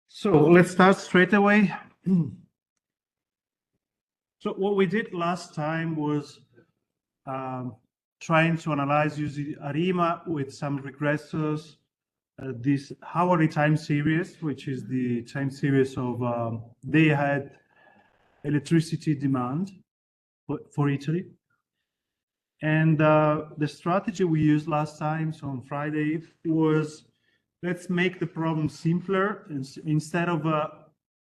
So let's start straight away. So what we did last time was trying to analyze using ARIMA with some regressors, this hourly time series, which is the time series of day-ahead electricity demand for Italy. And the strategy we used last time, so on Friday, was let's make the problem simpler. Instead of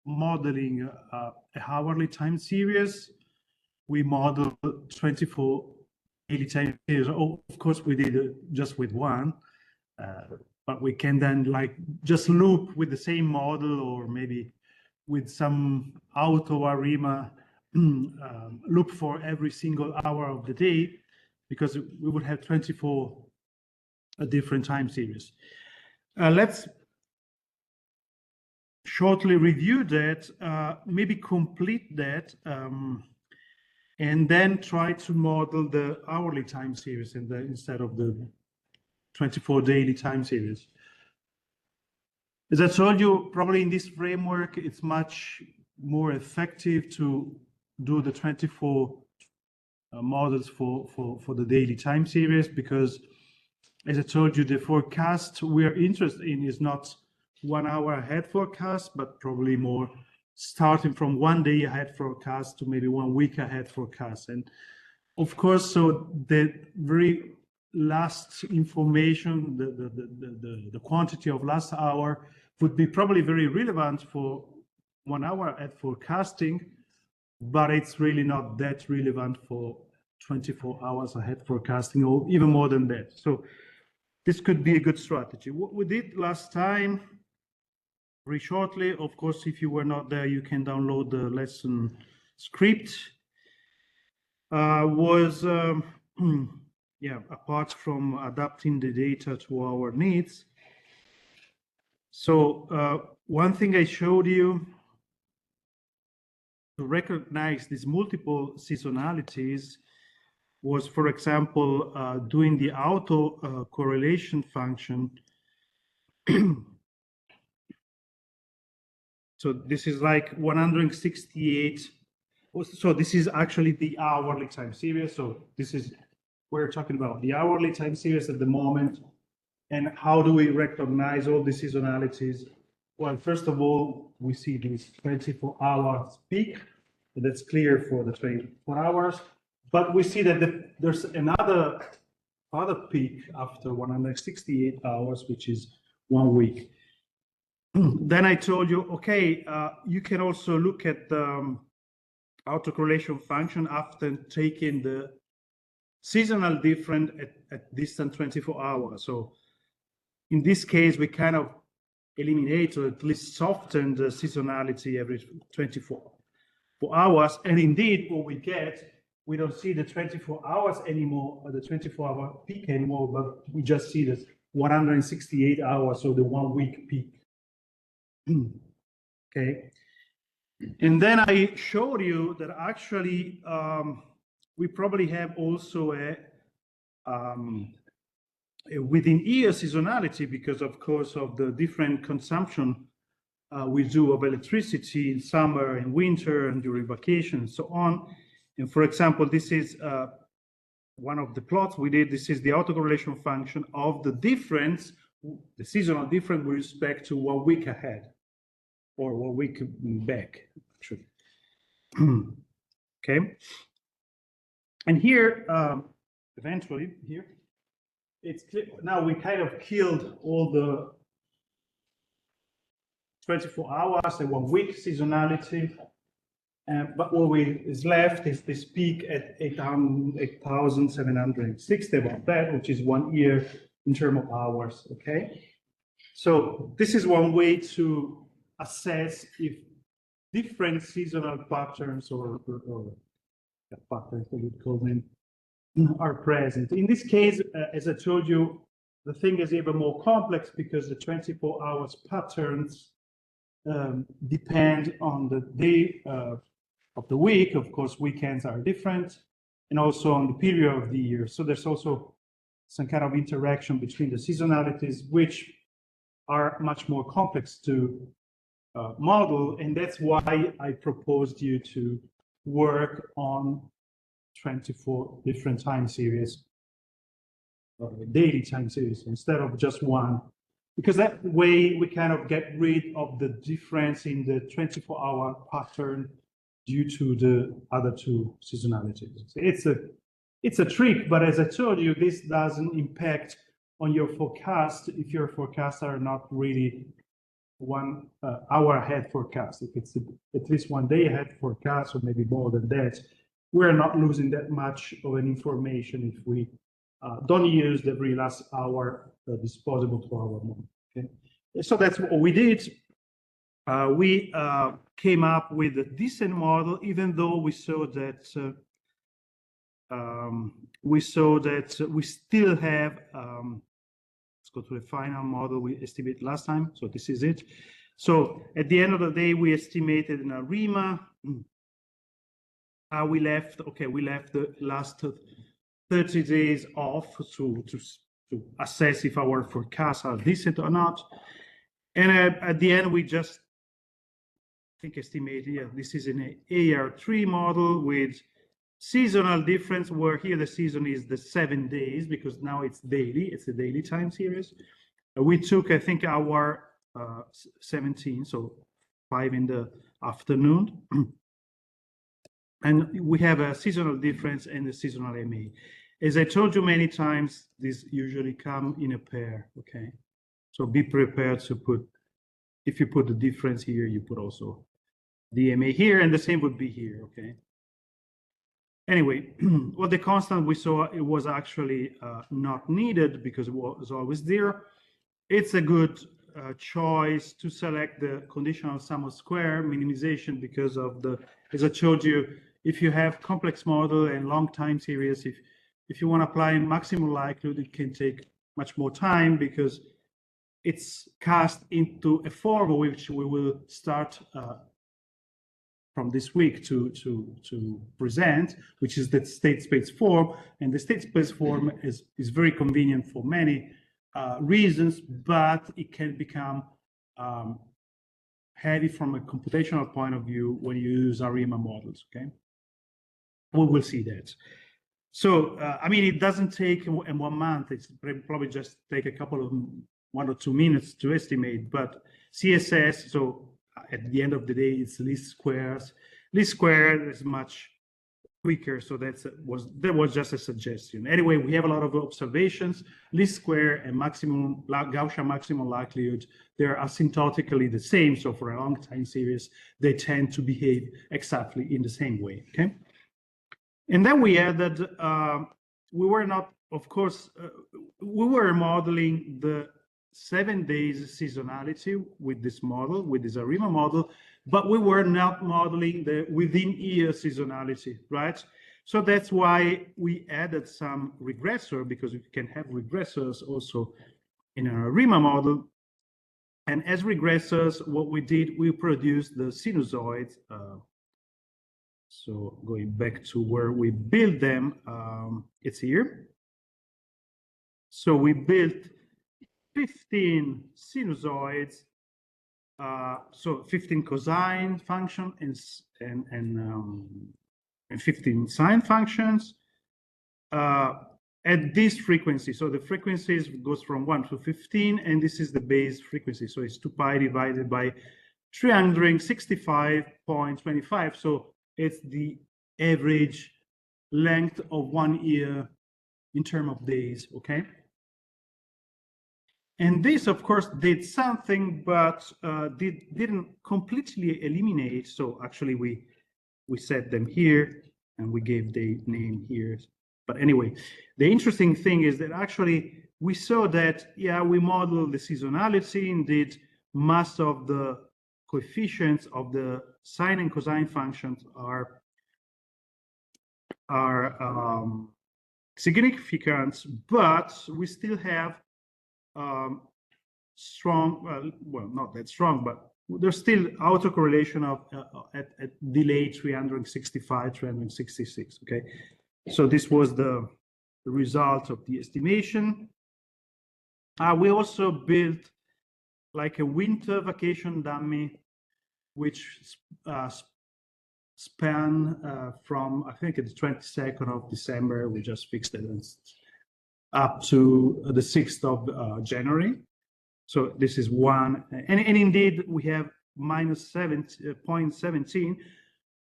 modeling a hourly time series, we model 24 daily time series. Oh, of course, we did it just with one, but we can then like just loop with the same model, or maybe with some auto ARIMA loop for every single hour of the day, because we would have 24 different time series. Let's shortly review that, maybe complete that, and then try to model the hourly time series instead of the 24 daily time series. As I told you, probably in this framework, it's much more effective to do the 24 models for the daily time series, because as I told you, the forecast we are interested in is not 1 hour ahead forecast, but probably more starting from 1 day ahead forecast to maybe 1 week ahead forecast. And of course, so the very last information, the quantity of last hour would be probably very relevant for 1 hour ahead forecasting, but it's really not that relevant for 24 hours ahead forecasting, or even more than that. So this could be a good strategy. What we did last time, very shortly, of course, if you were not there, you can download the lesson script, was, yeah, apart from adapting the data to our needs. So one thing I showed you to recognize these multiple seasonalities was, for example, doing the auto correlation function. So this is like 168. So this is actually the hourly time series. So this is, we're talking about the hourly time series at the moment. And how do we recognize all the seasonalities? Well, first of all, we see this 24 hours peak. So that's clear for the 24 hours. But we see that there's another peak after 168 hours, which is 1 week. Then I told you, okay, you can also look at the autocorrelation function after taking the seasonal difference at distant 24 hours. So in this case, we kind of eliminate, or at least soften, the seasonality every 24 hours. And indeed, what we get, we don't see the 24 hours anymore, or the 24-hour peak anymore, but we just see the 168 hours, so the 1 week peak. Okay. And then I showed you that actually we probably have also a within year seasonality, because of course of the different consumption we do of electricity in summer and winter and during vacation and so on. And for example, this is one of the plots we did. This is the autocorrelation function of the difference, the seasonal difference with respect to 1 week ahead, or 1 week back, actually. Okay. And here, eventually, here, it's clear. Now we kind of killed all the 24 hours and 1 week seasonality. But what is left is this peak at 8,760, about that, which is 1 year in terms of hours, okay? So this is one way to assess if different seasonal patterns or patterns, we would call them, are present. In this case, as I told you, the thing is even more complex, because the 24 hours patterns depend on the day of the week. Of course, weekends are different, and also on the period of the year. So there's also some kind of interaction between the seasonalities, which are much more complex to model. And that's why I proposed you to work on 24 different time series, daily time series, instead of just one. Because that way we kind of get rid of the difference in the 24-hour pattern due to the other two seasonalities. It's a trick, but as I told you, this doesn't impact on your forecast if your forecasts are not really 1 hour ahead forecast. If it's at least 1 day ahead forecast, or maybe more than that, we're not losing that much of an information if we don't use the very last hour disposable 2-hour model. Okay, so that's what we did. We came up with a decent model, even though we saw that we still have. Let's go to the final model we estimated last time. So this is it. So at the end of the day, we estimated an ARIMA. We left the last 30 days off to assess if our forecasts are decent or not. And at the end, we just estimated, yeah, this is an AR3 model with seasonal difference, where here the season is the 7 days, because now it's daily, it's a daily time series. We took, I think, hour 17, so 5 in the afternoon. And we have a seasonal difference and a seasonal MA. As I told you many times, these usually come in a pair, okay? So be prepared to put, if you put the difference here, you put also the MA here, and the same would be here, okay? Anyway, well, the constant we saw, it was actually not needed because it was always there. It's a good choice to select the conditional sum of square minimization because of the, as I told you, if you have complex model and long time series, if you want to apply maximum likelihood, it can take much more time because it's cast into a form which we will start from this week to present, which is the state space form. And the state space form is very convenient for many reasons, but it can become heavy from a computational point of view when you use ARIMA models, okay? We will see that. So, I mean, it doesn't take in 1 month, it's probably just take a couple of 1 or 2 minutes to estimate, but CSS, so at the end of the day, it's least squares. Least square is much quicker, so that was just a suggestion. Anyway, we have a lot of observations. Least square and maximum Gaussian maximum likelihood, they're asymptotically the same. So for a long time series, they tend to behave exactly in the same way. Okay, and then we added. We were not, of course, we were modeling the 7 days seasonality with this model, with this ARIMA model, but we were not modeling the within year seasonality, right? So that's why we added some regressor, because you can have regressors also in an ARIMA model. And as regressors, what we did, we produced the sinusoids. So going back to where we built them, it's here. So we built 15 sinusoids, so 15 cosine function and 15 sine functions at this frequency. So the frequencies goes from 1 to 15, and this is the base frequency. So it's 2 pi divided by 365.25. So it's the average length of 1 year in terms of days, okay? And this, of course, did something, but didn't completely eliminate. So actually, we set them here, and we gave the name here. But anyway, the interesting thing is that actually we saw that, yeah, we modeled the seasonality. Indeed, most of the coefficients of the sine and cosine functions are significant, but we still have strong, well, not that strong, but there's still autocorrelation of at delay 365, 366. Okay, so this was the the result of the estimation. We also built like a winter vacation dummy, which span from, I think it's 22nd of December, we just fixed it, up to the 6th of January. So this is one, and indeed we have minus 0.17.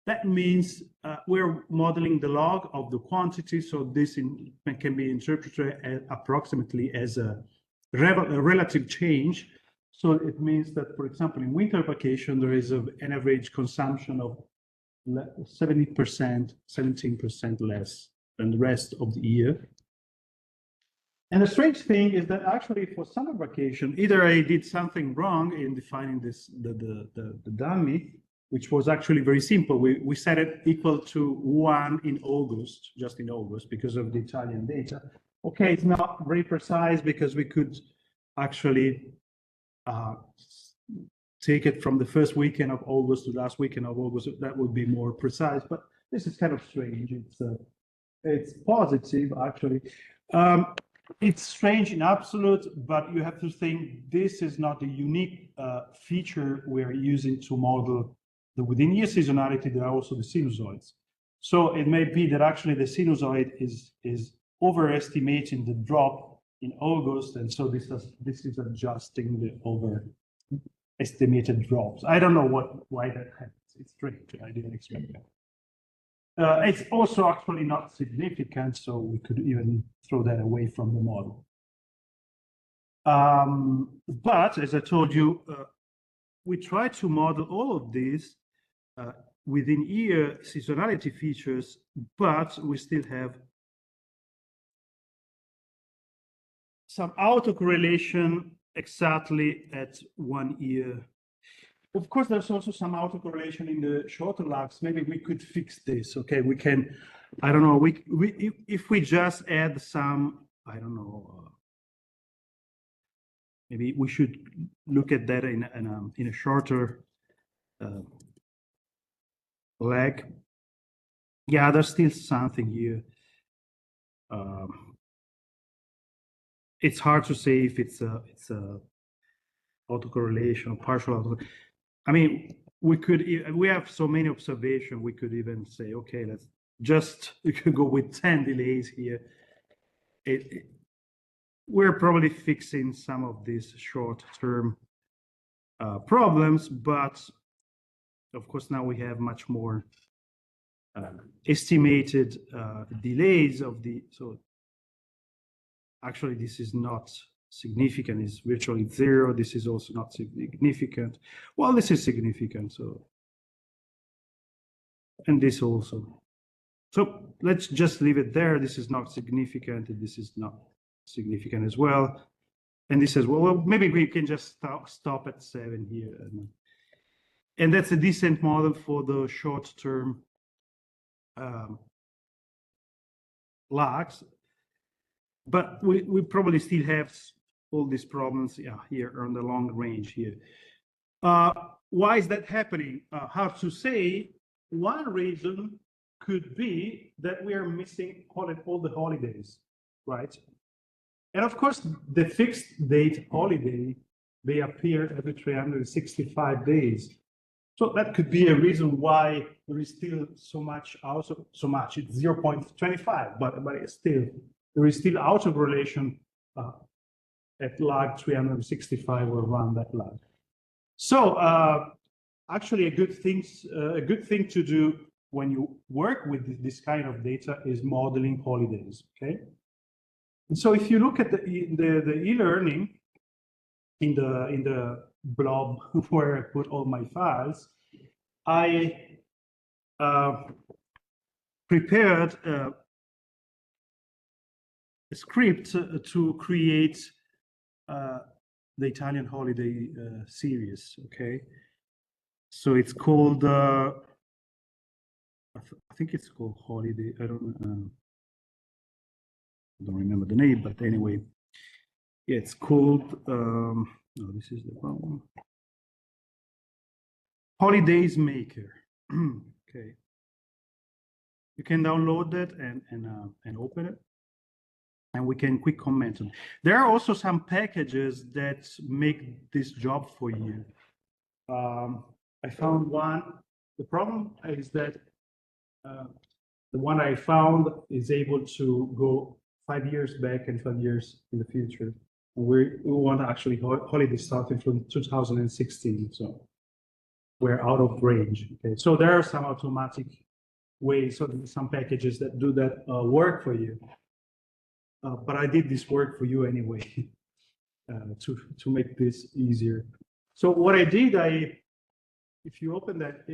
That means we're modeling the log of the quantity, so this can be interpreted as approximately as a relative change. So it means that, for example, in winter vacation, there is an average consumption of 70%, 17% less than the rest of the year. And the strange thing is that actually for summer vacation, either I did something wrong in defining the dummy, which was actually very simple. We set it equal to 1 in August, just in August, because of the Italian data. Okay, it's not very precise because we could actually take it from the first weekend of August to last weekend of August. That would be more precise, but this is kind of strange. It's positive, actually. It's strange in absolute, but you have to think this is not a unique feature we're using to model the within-year seasonality. There are also the sinusoids. So it may be that actually the sinusoid is overestimating the drop in August, and so this is adjusting the overestimated drops. I don't know why that happens. It's strange. I didn't expect that. It's also actually not significant, so we could even throw that away from the model. But as I told you, we try to model all of these within year seasonality features, but we still have some autocorrelation exactly at 1 year. Of course, there's also some autocorrelation in the shorter lags. Maybe we could fix this. Okay, we can. I don't know. If we just add some, I don't know. Maybe we should look at that in a shorter lag. Yeah, there's still something here. It's hard to say if it's a autocorrelation or partial autocorrelation. I mean, we have so many observations, we could even say, okay, we could go with 10 delays here. We're probably fixing some of these short-term problems, but of course now we have much more estimated delays so actually this is not significant, is virtually 0. This is also not significant. Well, this is significant, so, and this also. So let's just leave it there. This is not significant, and this is not significant as well. And this says, well, maybe we can just stop at 7 here. And that's a decent model for the short-term lags. But we probably still have all these problems here on the long range here. Why is that happening? Hard to say. One reason could be that we are missing all the holidays, right? And of course, the fixed date holiday, they appear every 365 days. So that could be a reason why there is still so much, it's 0.25, but it's still, there is still autocorrelation at lag 365 or around that lag. So actually a good thing to do when you work with this kind of data is modeling holidays, okay? And so if you look at the e-learning in the blob where I put all my files, I prepared a script to create the Italian holiday series, okay? So it's called, I think it's called Holiday, I don't remember the name, but anyway, yeah, it's called, no, this is the wrong one. Holidays Maker, okay. You can download that and open it. and we can quick comment on. There are also some packages that make this job for you. I found one. The problem is that the one I found is able to go 5 years back and 5 years in the future. And we want actually holiday starting from 2016, so we're out of range. Okay, so there are some automatic ways, so some packages that do that work for you. But I did this work for you anyway to make this easier. So what I did, if you open that,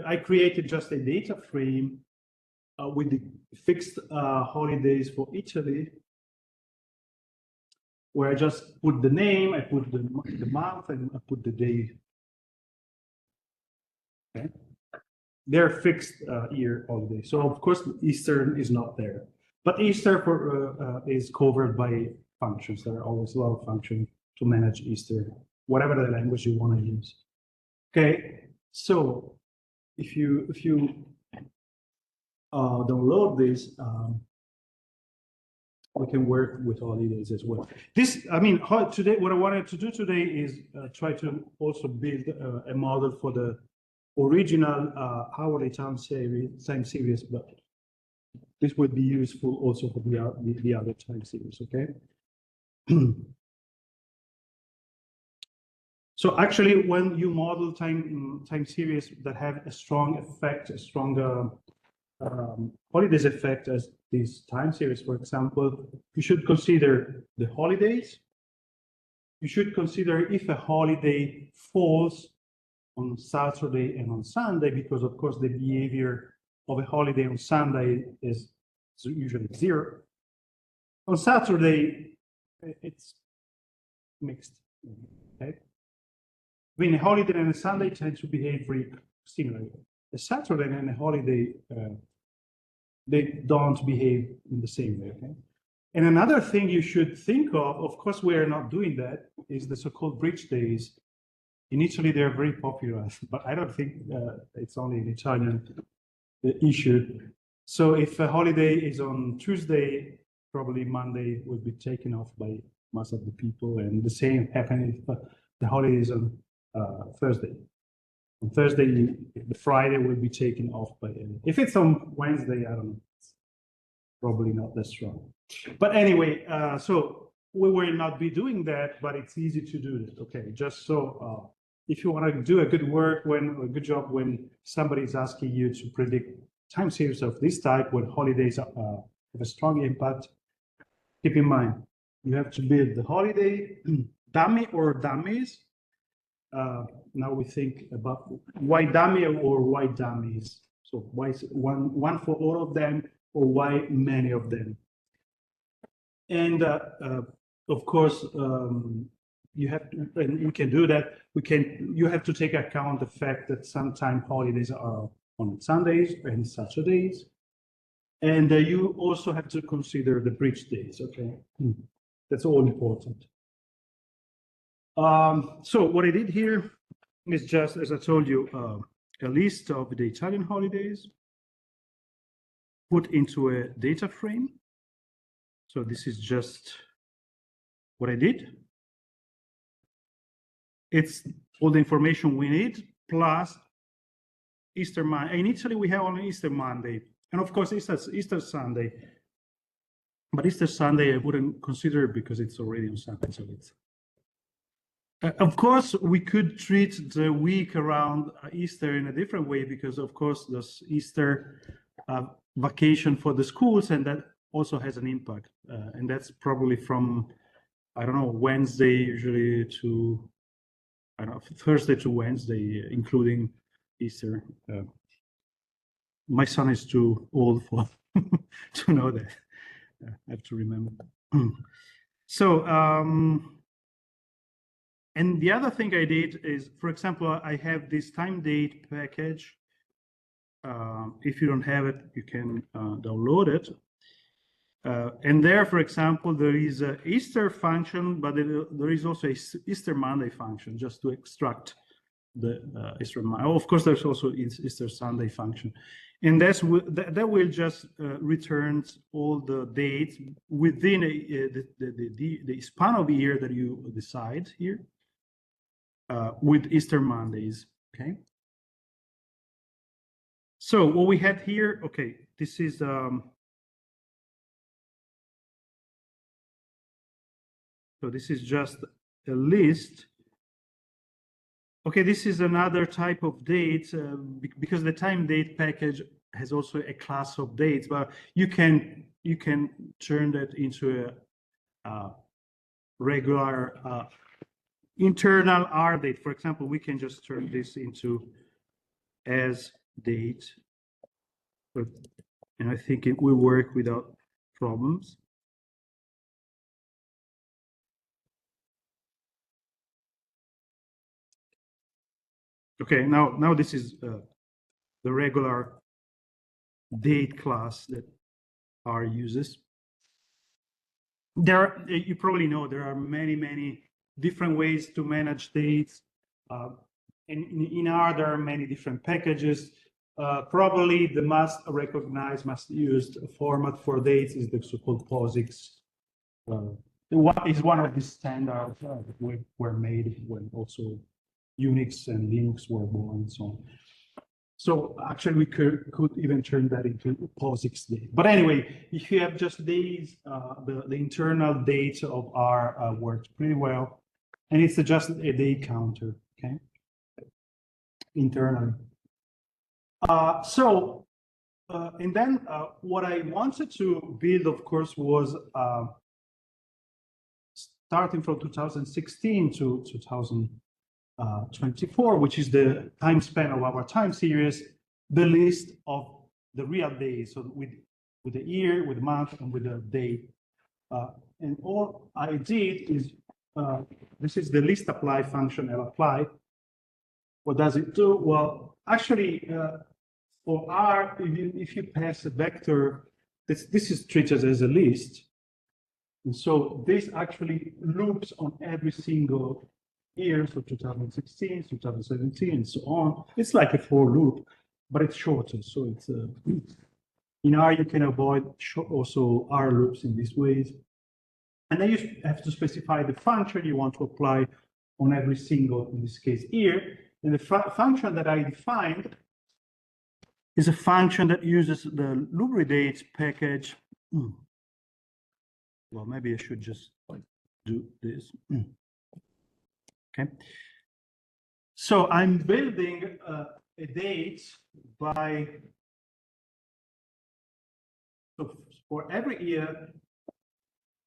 I created just a data frame with the fixed holidays for Italy, where I just put the name, I put the month, and I put the day. Okay, they're fixed year holidays. So of course Easter is not there, but Easter is covered by functions. There are always a lot of functions to manage Easter, whatever the language you want to use. Okay, so if you download this, we can work with holidays as well. This, I mean, today, what I wanted to do today is try to also build a model for the original hourly time series, but this would be useful also for the other time series, okay? So actually, when you model time series that have a strong effect, a stronger holidays effect as these time series, for example, you should consider the holidays. You should consider if a holiday falls on Saturday and on Sunday, because of course the behavior of a holiday on Sunday is usually 0. On Saturday, it's mixed. Okay? When a holiday and a Sunday tend to behave very similarly. A Saturday and a holiday, they don't behave in the same way. Okay? And another thing you should think of course, we are not doing that, is the so-called bridge days. In Italy, they're very popular, but I don't think it's only an Italian issue. So if a holiday is on Tuesday, probably Monday will be taken off by most of the people, and the same happens if the holiday is on Thursday. On Thursday, the Friday will be taken off by. If it's on Wednesday, I don't know. It's probably not that strong. But anyway, so we will not be doing that, but it's easy to do it. Okay, just so if you want to do a good job when somebody is asking you to predict time series of this type, when holidays have a strong impact, keep in mind you have to build the holiday dummy or dummies. Now we think about why dummy or why dummies. So why one for all of them, or why many of them? And of course, you have to, and we can do that. You have to take account the fact that sometimes holidays are on Sundays and Saturdays, and you also have to consider the bridge days. Okay, that's all important. So what I did here is just, as I told you, a list of the Italian holidays put into a data frame. So this is just what I did. It's all the information we need, plus Easter Monday. In Italy, we have only Easter Monday, and of course Easter Sunday. But Easter Sunday I wouldn't consider it because it's already on Sunday. So it's of course we could treat the week around Easter in a different way, because of course there's Easter vacation for the schools, and that also has an impact. And that's probably from, I don't know, Wednesday usually to, I don't know, Thursday to Wednesday, including Easter. My son is too old for to know that. I have to remember. So, and the other thing I did is, for example, I have this time date package. If you don't have it, you can download it. And there, for example, there is an Easter function, but there is also a Easter Monday function just to extract the Easter Monday. Oh, of course, there's also Easter Sunday function, and that will just return all the dates within the span of year that you decide here with Easter Mondays. Okay. So what we had here, okay, this is so this is just a list. Okay, this is another type of date because the time date package has also a class of dates, but you can turn that into a regular internal R date. For example, we can just turn this into as date, and I think it will work without problems. Okay, now this is the regular date class that R uses. You probably know there are many different ways to manage dates. And in R, there are many different packages. Probably the most recognized, most used format for dates is the so-called POSIX. What is one of the standards that were made when also Unix and Linux were born and so on. So actually, we could even turn that into POSIX date. But anyway, if you have just days, the internal date of R works pretty well, and it's just a day counter, okay, internally. And then what I wanted to build, of course, was starting from 2016 to 2024, which is the time span of our time series, the list of the real days, so with the year, with the month, and with the day. And all I did is, this is the list apply function apply. What does it do? Well, actually, for R, if you pass a vector, this is treated as a list. And so this actually loops on every single year, so 2016, 2017, and so on. It's like a for loop, but it's shorter. So it's in R, you can avoid also R loops in these ways. And then you have to specify the function you want to apply on every single, in this case, year. And the function that I defined is a function that uses the lubridate package. Well, maybe I should just do this. Okay. So I'm building a date by, so for every year,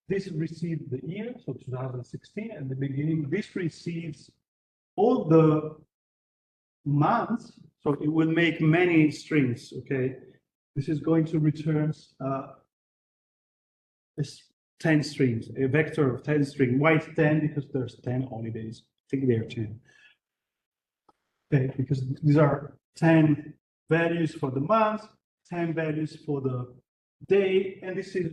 this receives the year, so 2016 at the beginning. This receives all the months, so it will make many strings, okay? This is going to return 10 strings, a vector of 10 strings. Why 10? Because there's 10 holidays. I think they are 10. Okay, because these are 10 values for the month, 10 values for the day, and this is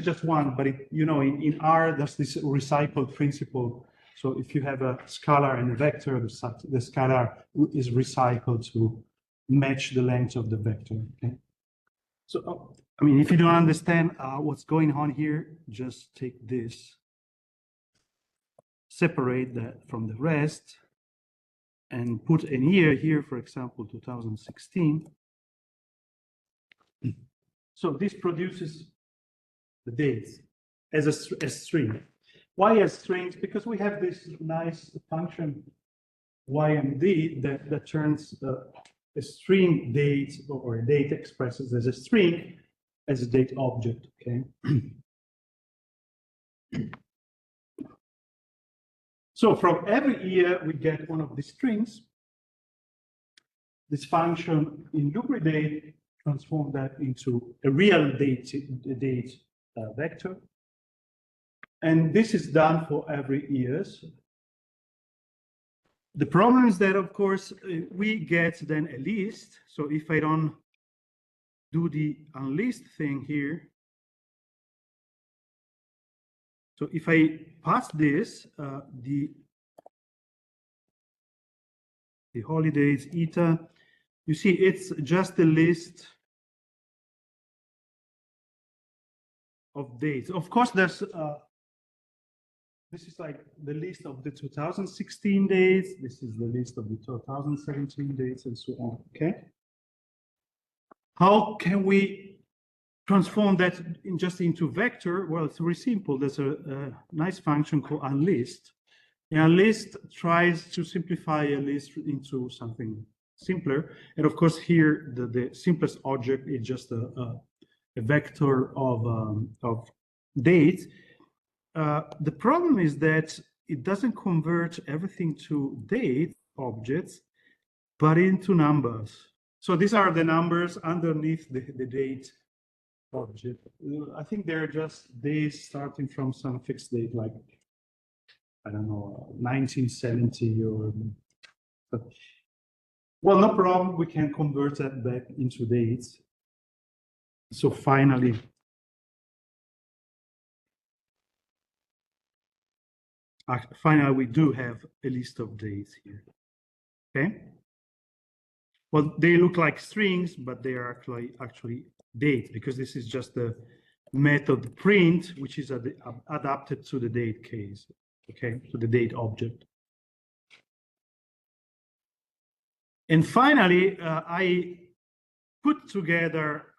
just one, but in R there's this recycled principle. So if you have a scalar and a vector, the scalar is recycled to match the length of the vector. Okay. So I mean, if you don't understand what's going on here, just take this, separate that from the rest, and put a year here, for example, 2016. So this produces the dates as a string. Why as strings? Because we have this nice function ymd that turns a string date or a date expresses as a string as a date object. Okay. So from every year we get one of these strings. This function in lubridate transform that into a real date vector. And this is done for every year. The problem is that, of course, we get then a list. So if I don't do the unlist thing here, so if I pass this, the holidays, eta. You see, it's just a list of dates. Of course, there's this is like the list of the 2016 dates. This is the list of the 2017 dates, and so on. Okay. How can we transform that just into vector? Well, it's very simple. There's a nice function called unlist. And unlist tries to simplify a list into something simpler. And of course, here the simplest object is just a vector of dates. The problem is that it doesn't convert everything to date objects, but into numbers. So these are the numbers underneath the date object. I think they're just days starting from some fixed date, like, I don't know, 1970 or. Well, no problem. We can convert that back into dates. So finally, we do have a list of dates here. Okay. Well, they look like strings, but they are actually dates, because this is just the method print, which is adapted to the date case. Okay, to the date object. And finally, I put together.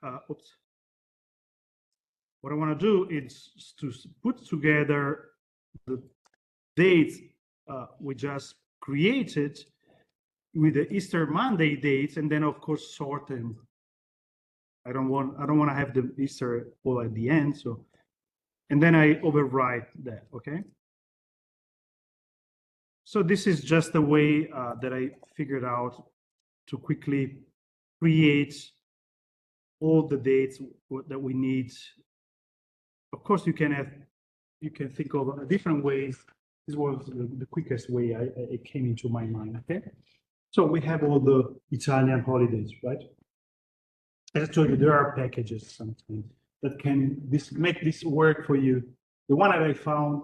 What I want to do is to put together the dates we just created with the Easter Monday dates, and then of course sort them. I don't want to have the Easter all at the end, so, and then I overwrite that. Okay. So this is just the way that I figured out to quickly create all the dates that we need. Of course, you can think of different ways. This was the quickest way it came into my mind. Okay, so we have all the Italian holidays, right? As I told you, there are packages sometimes that can make this work for you. The one that I found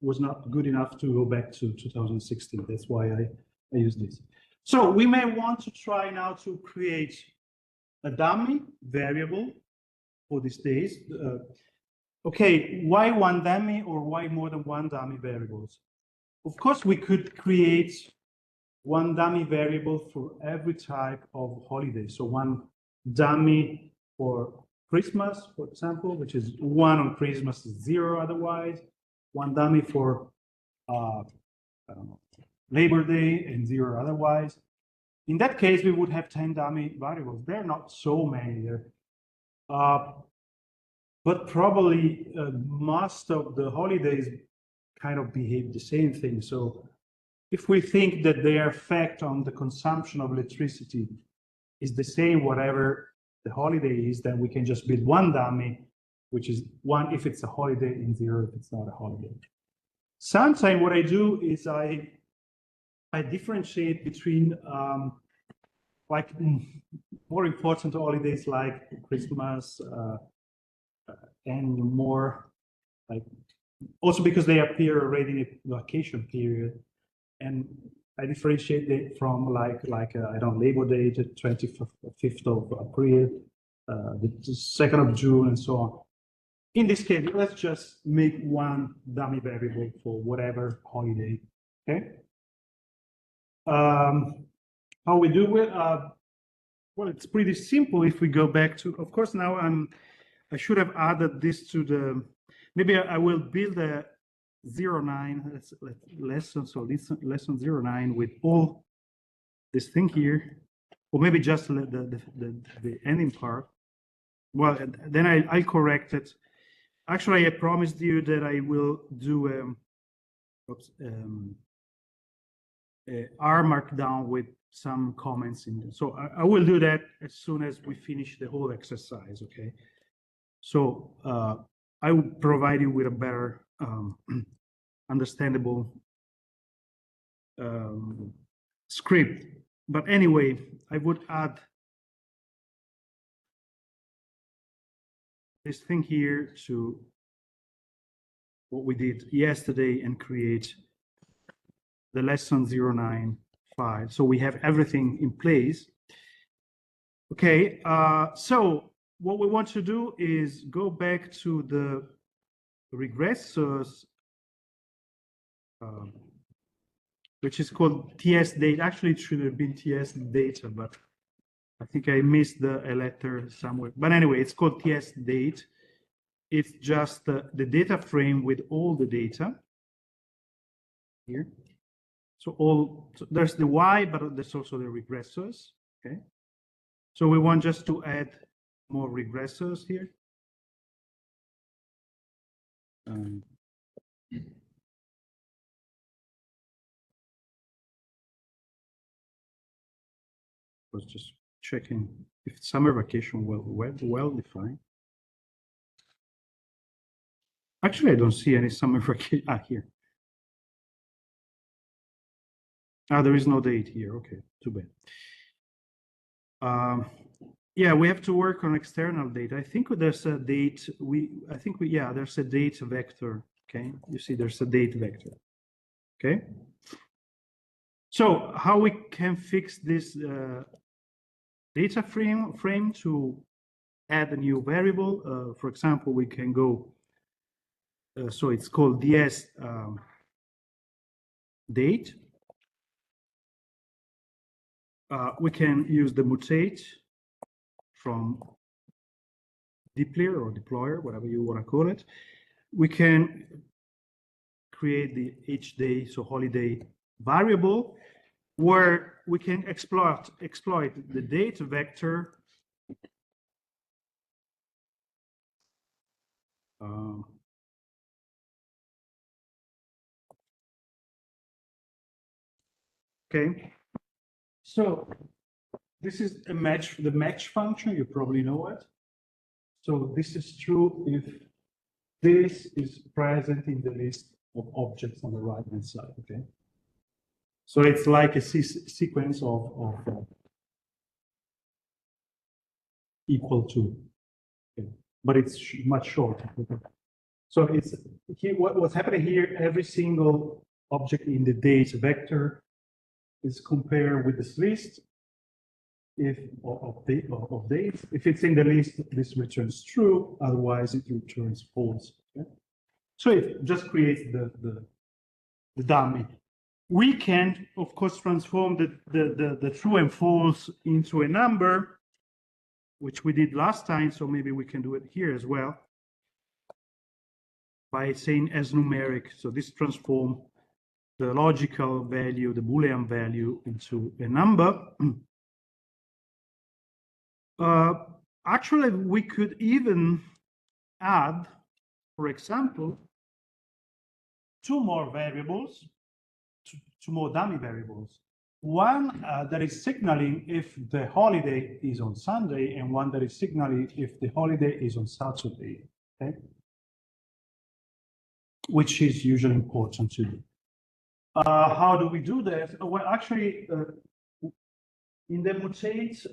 was not good enough to go back to 2016. That's why I use this. So we may want to try now to create a dummy variable for these days. Okay, why one dummy, or why more than one dummy variables? Of course, we could create one dummy variable for every type of holiday. So one dummy for Christmas, for example, which is 1 on Christmas, 0 otherwise. One dummy for I don't know, Labor Day, and 0 otherwise. In that case, we would have 10 dummy variables. There are not so many there. But probably most of the holidays kind of behave the same thing. So if we think that their effect on the consumption of electricity is the same, whatever the holiday is, then we can just build one dummy, which is 1 if it's a holiday and 0 if it's not a holiday. Sometimes what I do is I differentiate between like more important holidays like Christmas and more like, also because they appear already in a vacation period, and I differentiate it from like I don't know, Labor Day, the 25th of April, the 2nd of June, and so on. In this case, let's just make one dummy variable for whatever holiday. Okay. How we do it? Well, it's pretty simple. If we go back to, of course, now I should have added this to the. Maybe I will build a 09 lesson. So this lesson 09 with all this thing here, or maybe just the ending part. Well, then I correct it. Actually, I promised you that I will do R markdown with some comments in there. So I will do that as soon as we finish the whole exercise. Okay. So I will provide you with a better understandable script. But anyway, I would add this thing here to what we did yesterday and create the lesson 09 file. So we have everything in place. Okay, so what we want to do is go back to the regressors, which is called TS data. Actually, it should have been TS data, but I think I missed a letter somewhere. But anyway, it's called TS date. It's just the data frame with all the data here. So there's the Y, but there's also the regressors. Okay. So we want just to add more regressors here. Was just checking if summer vacation well defined. Actually, I don't see any summer vacation. Here. There is no date here. Okay, too bad. Yeah, we have to work on external data. I think there's a date. Yeah, there's a date vector. Okay, you see, there's a date vector. Okay. So how we can fix this data frame to add a new variable? For example, we can go. So it's called ds date. We can use the mutate from dplyr or deployer, whatever you want to call it. We can create the hday, so holiday variable, where we can exploit the date vector okay. So this is the match function. You probably know it. So this is true if this is present in the list of objects on the right hand side. Okay. So it's like a sequence of equal to, okay. But it's much shorter. Okay. So it's here, what's happening here, every single object in the date vector is compared with this list of dates. If it's in the list, this returns true, otherwise it returns false. Okay? So it just creates the dummy. We can, of course, transform the true and false into a number, which we did last time, so maybe we can do it here as well by saying as numeric. So this transform the logical value, the Boolean value, into a number. Actually, we could even add, for example, two more variables, two more dummy variables. One that is signaling if the holiday is on Sunday, and one that is signaling if the holiday is on Saturday. Okay, which is usually important to do. How do we do that? Well, actually, in the mutate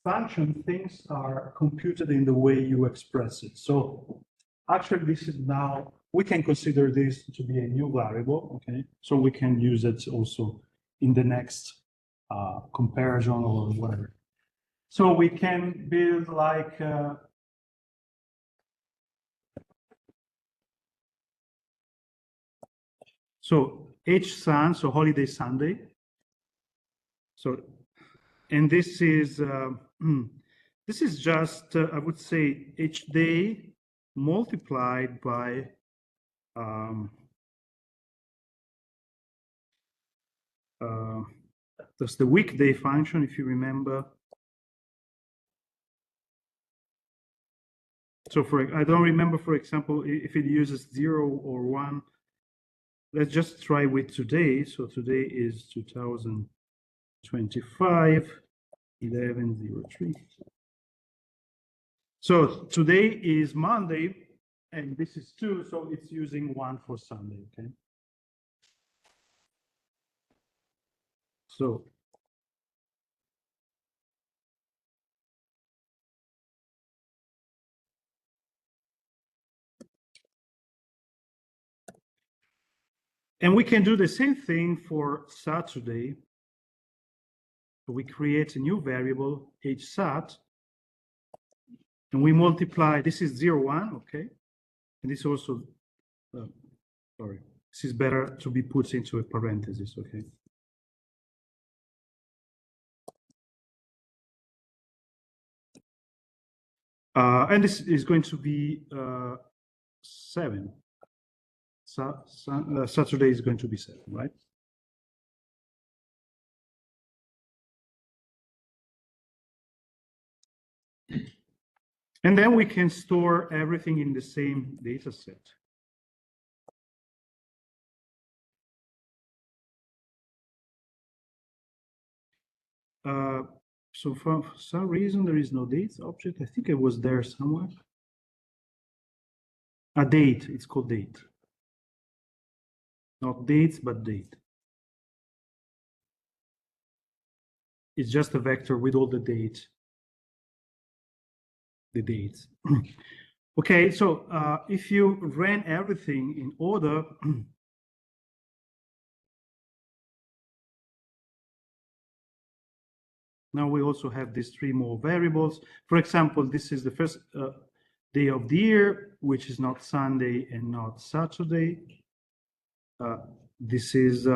function, things are computed in the way you express it. So actually, this is now, we can consider this to be a new variable, okay? So we can use it also in the next comparison or whatever. So we can build like, so hsun, so holiday Sunday. So, and this is just, I would say, hday multiplied by that's the weekday function, if you remember. So I don't remember, for example, if it uses 0 or 1. Let's just try with today. So today is 2025, 11/03. So today is Monday, and this is 2, so it's using 1 for Sunday, okay? So And we can do the same thing for Saturday. So we create a new variable, hsat, and we multiply, this is 0, 1, okay? And this also, sorry, this is better to be put into a parenthesis, okay? And this is going to be 7. Saturday is going to be 7, right? And then we can store everything in the same data set. So for some reason, there is no dates object. I think it was there somewhere. A date, it's called date. Not dates, but date. It's just a vector with all the dates. The dates. Okay, so if you ran everything in order, now we also have these 3 more variables. For example, this is the first day of the year, which is not Sunday and not Saturday. This is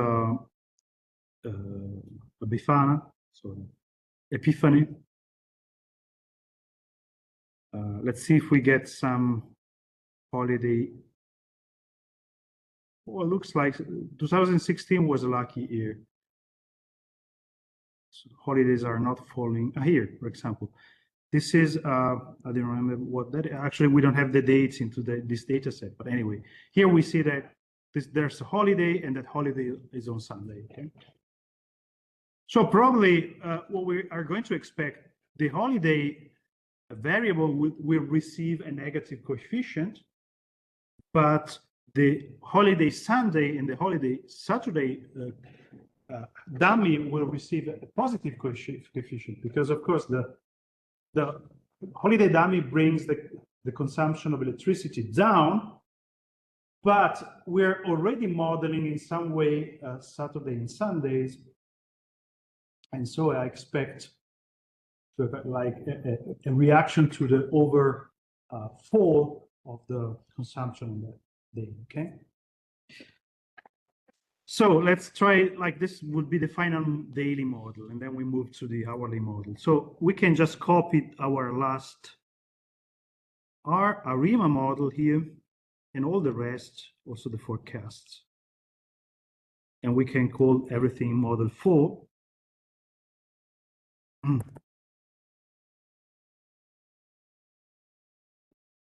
Befana, sorry, Epiphany. Let's see if we get some holiday. Well, it looks like 2016 was a lucky year. So holidays are not falling here, for example. This is, I don't remember what that, actually we don't have the dates into this data set, but anyway, here we see that there's a holiday and that holiday is on Sunday, okay? So probably what we are going to expect, the holiday variable will receive a negative coefficient, but the holiday Sunday and the holiday Saturday dummy will receive a positive coefficient because, of course, the holiday dummy brings the consumption of electricity down, but we're already modeling in some way Saturday and Sundays, and so I expect to have like a reaction to the fall of the consumption on that day, okay? So let's try, like this would be the final daily model, and then we move to the hourly model. So we can just copy our last ARIMA model here, and all the rest, also the forecasts. And we can call everything model 4.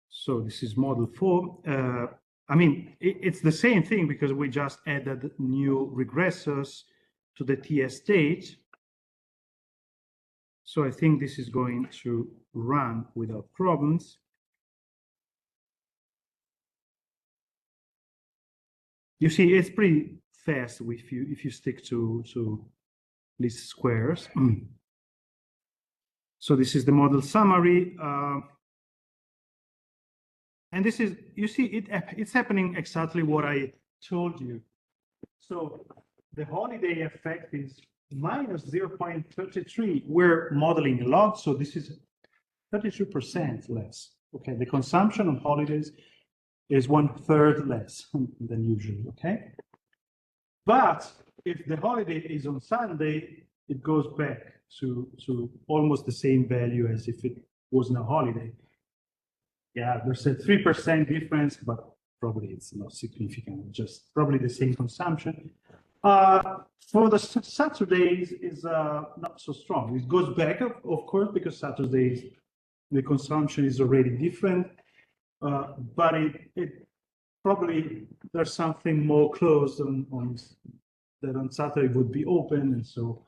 So this is model 4. I mean, it's the same thing because we just added new regressors to the TS state. So I think this is going to run without problems. You see, it's pretty fast if you stick to least squares. So this is the model summary. And this is, you see, it's happening exactly what I told you. So the holiday effect is minus 0.33. We're modeling a lot, so this is 32% less. Okay, the consumption on holidays is 1/3 less than usual, okay? But if the holiday is on Sunday, it goes back to almost the same value as if it wasn't a holiday. Yeah, there's a 3% difference, but probably it's not significant, just probably the same consumption. For the Saturdays is not so strong. It goes back, of course, because Saturdays, the consumption is already different, but it probably there's something more closed that on Saturday would be open, and so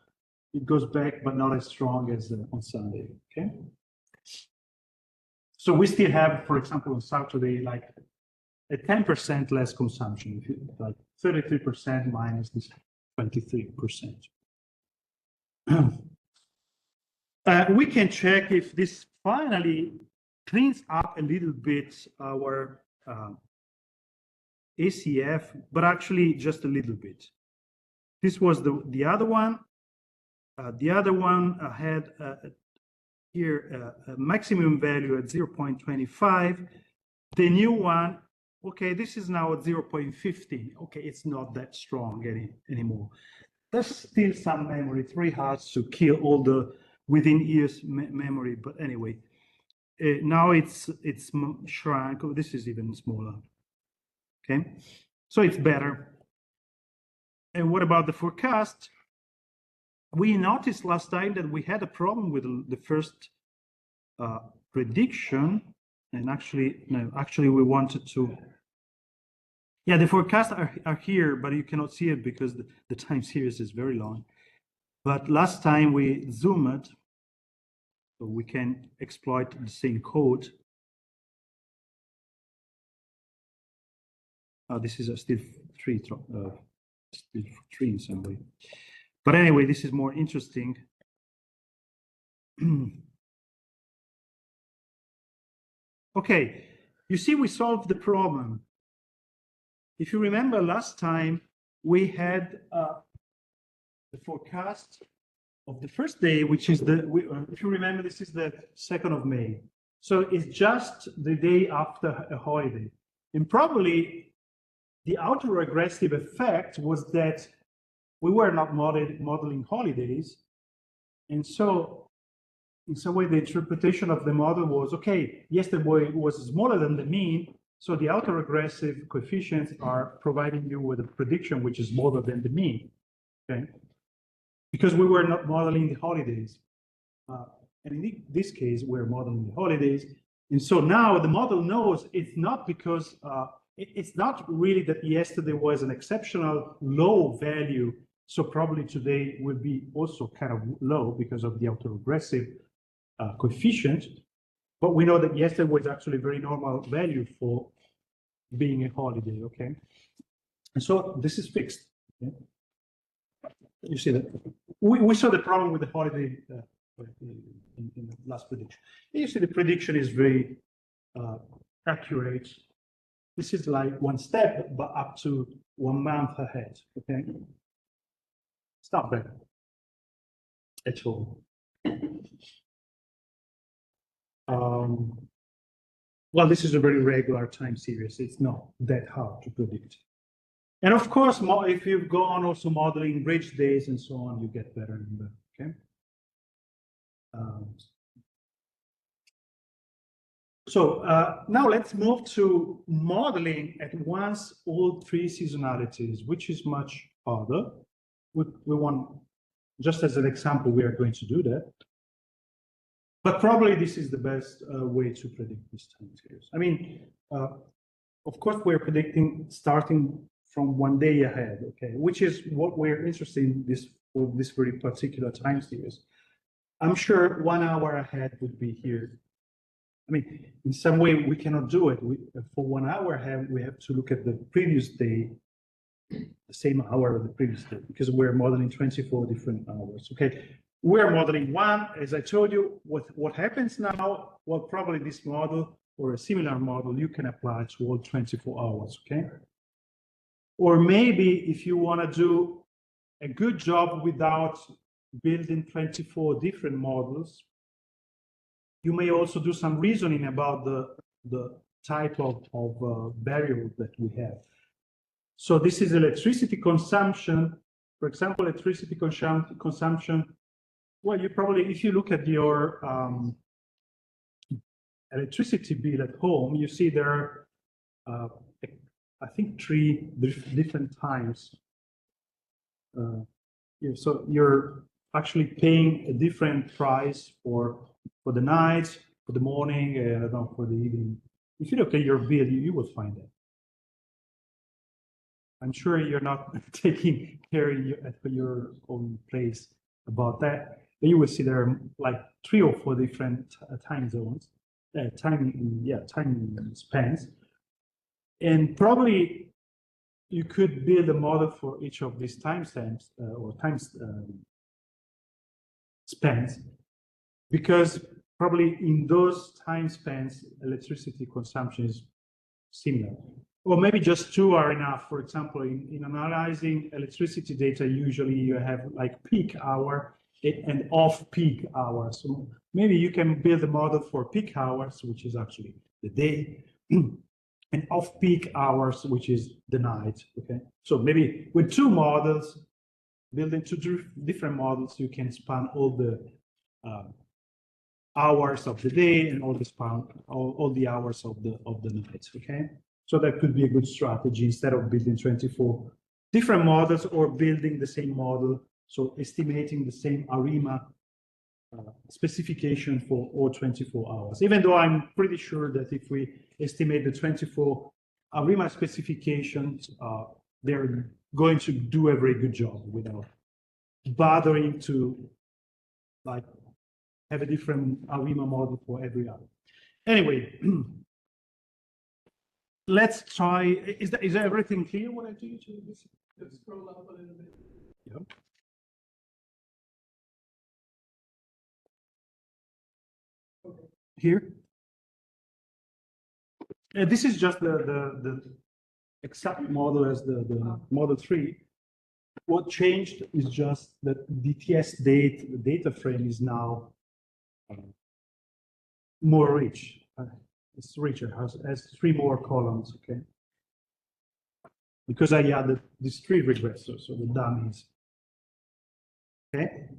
it goes back, but not as strong as on Sunday, okay? So we still have, for example, on Saturday, like a 10% less consumption, like 33% minus this 23%. We can check if this finally cleans up a little bit our ACF, but actually just a little bit. This was the other one. The other one had here a maximum value at 0.25. The new one, okay, this is now at 0.15. Okay, it's not that strong anymore. There's still some memory. It's very hard to kill all the within ears memory, but anyway, now it's shrunk. Oh, this is even smaller. Okay, so it's better. And what about the forecast? We noticed last time that we had a problem with the first prediction, and actually, no, actually we wanted to. Yeah, the forecasts are here, but you cannot see it because the time series is very long. But last time we zoomed, so we can exploit the same code. This is still three in some way. But anyway, this is more interesting. Okay, you see, we solved the problem. If you remember last time, we had the forecast of the first day, which is if you remember, this is the 2nd of May. So it's just the day after a holiday. And probably the autoregressive effect was that we were not modeling holidays. And so in some way, the interpretation of the model was, okay, yesterday was smaller than the mean, so the autoregressive coefficients are providing you with a prediction which is smaller than the mean, okay? Because we were not modeling the holidays. And in this case, we're modeling the holidays. And so now the model knows it's not because, it's not really that yesterday was an exceptional low value, so probably today will be also kind of low because of the autoregressive coefficient, but we know that yesterday was actually a very normal value for being a holiday, okay? And so this is fixed. Okay? You see that we saw the problem with the holiday in the last prediction. You see the prediction is very accurate. This is like one step, but up to 1 month ahead, okay? It's not bad at all. Well, this is a very regular time series. It's not that hard to predict. And of course, if you've gone also modeling bridge days and so on, you get better and better, okay? Now let's move to modeling at once all three seasonalities, which is much harder. We want, just as an example, we are going to do that. But probably this is the best way to predict this time series. I mean, of course, we're predicting starting from 1 day ahead, okay, which is what we're interested in for this very particular time series. I'm sure 1 hour ahead would be here. I mean, in some way, we cannot do it. For 1 hour ahead, we have to look at the previous day, the same hour of the previous day, because we're modeling 24 different hours, okay? We're modeling one, as I told you. What happens now? Well, probably this model or a similar model you can apply to all 24 hours, okay? Or maybe if you want to do a good job without building 24 different models, you may also do some reasoning about the type of variable that we have. So this is electricity consumption. For example, electricity consumption. Well, you probably, if you look at your electricity bill at home, you see there are, I think, 3 different times. So you're actually paying a different price for the night, for the morning, I don't know, for the evening. If you look at your bill, you will find that. I'm sure you're not taking care at your own place about that. But you will see there are like 3 or 4 different time zones, time spans. And probably you could build a model for each of these timestamps or spans, because probably in those time spans, electricity consumption is similar. or maybe just two are enough. For example, in analyzing electricity data, usually you have like peak hour and off-peak hours. So maybe you can build a model for peak hours, which is actually the day, and off-peak hours, which is the night. Okay, so maybe with two models, building two different models, you can span all the hours of the day and all the span all the hours of the night. Okay, so that could be a good strategy instead of building 24 different models or building the same model. So estimating the same ARIMA specification for all 24 hours, even though I'm pretty sure that if we estimate the 24 ARIMA specifications, they're going to do a very good job without bothering to like have a different ARIMA model for every hour. Anyway, let's try. Is that everything clear what I do to this? Let's scroll up a little bit. Yep. Okay. Here. This is just the exact model as the Model 3. What changed is just that DTS date, the data frame is now more rich. It's richer, has three more columns, okay? Because I added these three regressors, so the dummies. Okay.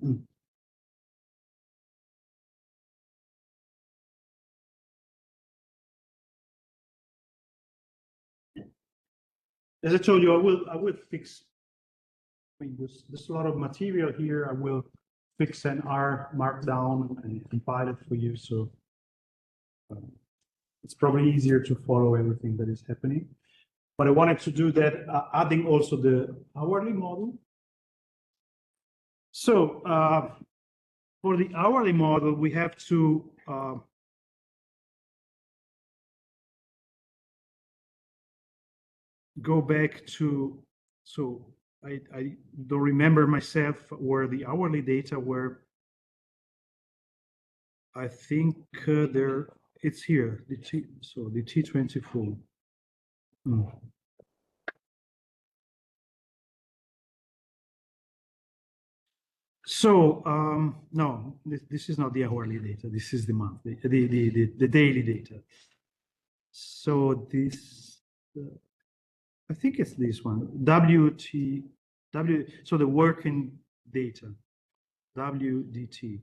As I told you, I will fix. I mean, there's a lot of material here. I will fix an R markdown and compile it for you, so it's probably easier to follow everything that is happening. But I wanted to do that, adding also the hourly model. So for the hourly model, we have to go back to, so I don't remember myself where the hourly data were. I think it's here, the T24. So no, this is not the hourly data. This is the monthly, the daily data. So this, I think it's this one, so the working data, WDT.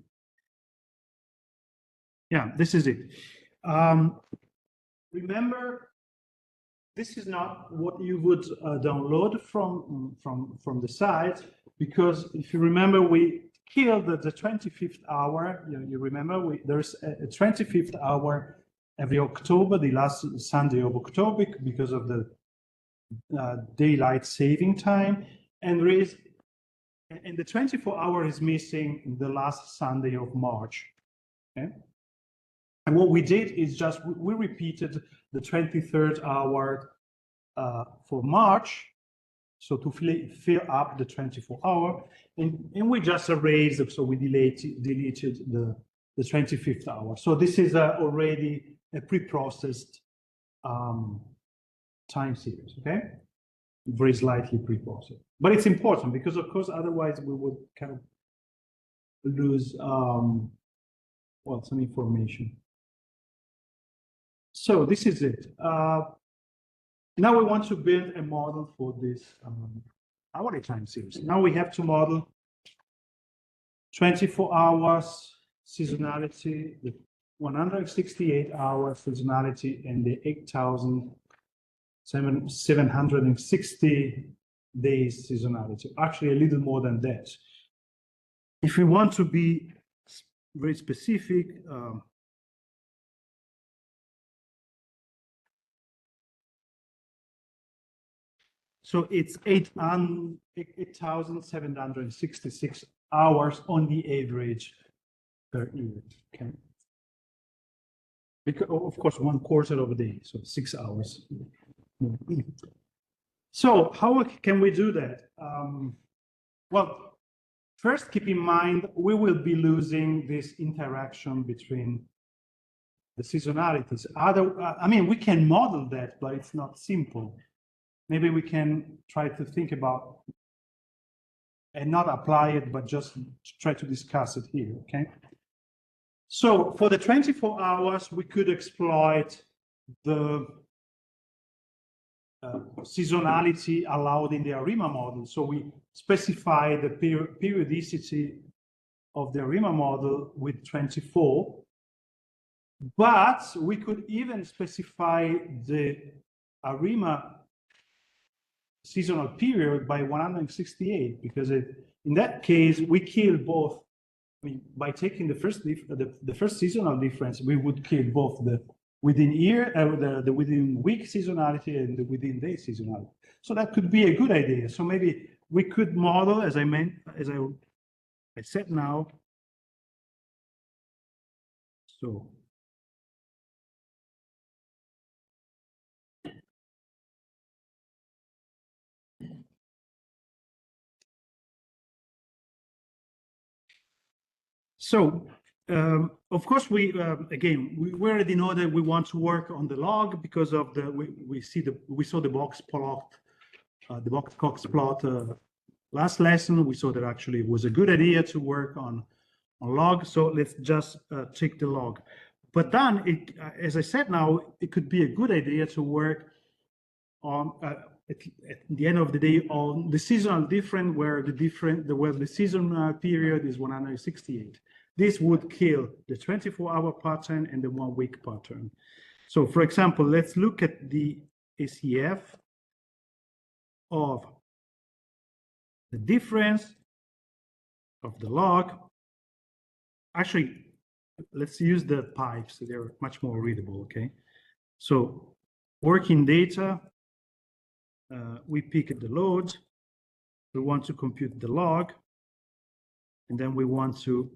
Yeah, this is it. Remember, this is not what you would download from the site, because if you remember, we killed the 25th hour. You remember, there's a 25th hour every October, the last Sunday of October, because of the daylight saving time, and the 24 hour is missing the last Sunday of March. Okay. And what we did is just we repeated the 23rd hour for March, so to fill up the 24 hour, and we just erased, so we deleted the 25th hour. So this is already a pre-processed time series, okay? Very slightly pre-processed. But it's important because, of course, otherwise we would kind of lose, well, some information. So this is it. Now we want to build a model for this hourly time series. Now we have to model 24 hours seasonality, the 168 hours seasonality, and the 8,760 days seasonality. Actually, a little more than that. If we want to be very specific, so it's 8,766 hours on the average per year. Okay. Because, of course, 1/4 of a day, so 6 hours. So how can we do that? Well, first keep in mind we will be losing this interaction between the seasonalities. I mean, we can model that, but it's not simple. Maybe we can try to think about and not apply it, but just try to discuss it here, okay? So for the 24 hours, we could exploit the seasonality allowed in the ARIMA model. So we specify the periodicity of the ARIMA model with 24, but we could even specify the ARIMA seasonal period by 168, because in that case, we kill both. I mean, by taking the first seasonal difference, we would kill both the within year, the within week seasonality and the within day seasonality. So that could be a good idea. So maybe we could model, as I said now. So of course, we already know that we want to work on the log because of we saw the box plot, the box Cox plot last lesson. We saw that actually it was a good idea to work on log. So let's just take the log. But then, as I said now, it could be a good idea to work on at the end of the day on the seasonal difference, where the seasonal period is 168. This would kill the 24-hour pattern and the 1 week pattern. So for example, let's look at the ACF of the difference of the log. Actually, let's use the pipes. They're much more readable, okay? So working data, we pick the load. We want to compute the log, and then we want to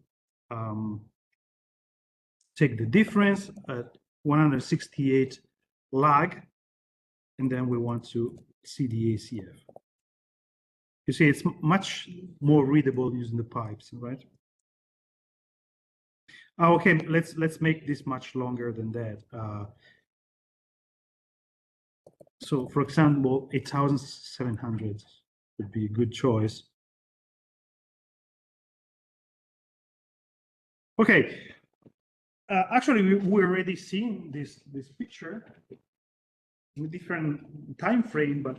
take the difference at 168 lag, and then we want to see the ACF. You see, it's much more readable using the pipes, right? Okay, let's make this much longer than that. So, for example, 8,700 would be a good choice. Okay, actually, we're already seeing this picture in a different time frame, but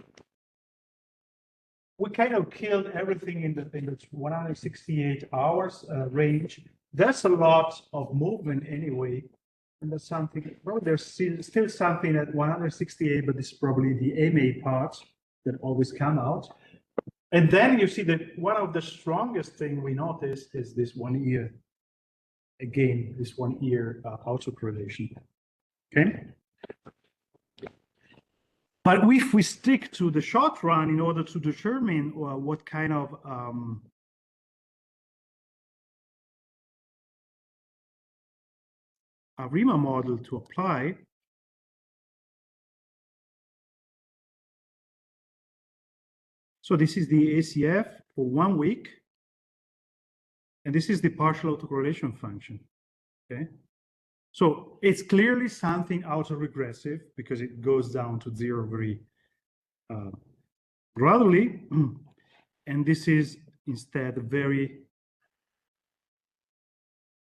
we kind of killed everything in the 168 hours range. That's a lot of movement anyway, and that's something. Well, there's still something at 168, but this is probably the MA part that always come out. And then you see that one of the strongest thing we notice is this 1 year. Again, this 1 year autocorrelation. Okay. But if we stick to the short run in order to determine what kind of ARIMA model to apply, so this is the ACF for 1 week, and this is the partial autocorrelation function, okay? So it's clearly something autoregressive because it goes down to 0 very gradually, and this is instead very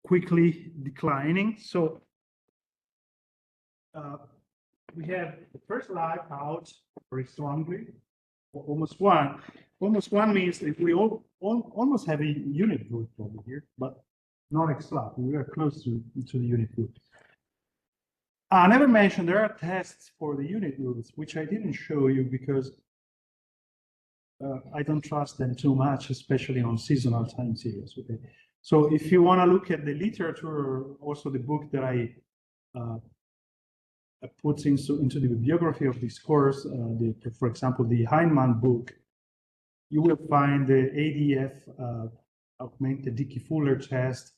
quickly declining. So we have the first lag out very strongly, almost one. Almost one means if we almost have a unit group over here, but not exact. We are close to the unit group. I never mentioned there are tests for the unit groups, which I didn't show you because I don't trust them too much, especially on seasonal time series. Okay, so if you want to look at the literature, also the book that I put into the bibliography of this course, for example, the Heinemann book, you will find the ADF augmented Dickey-Fuller test,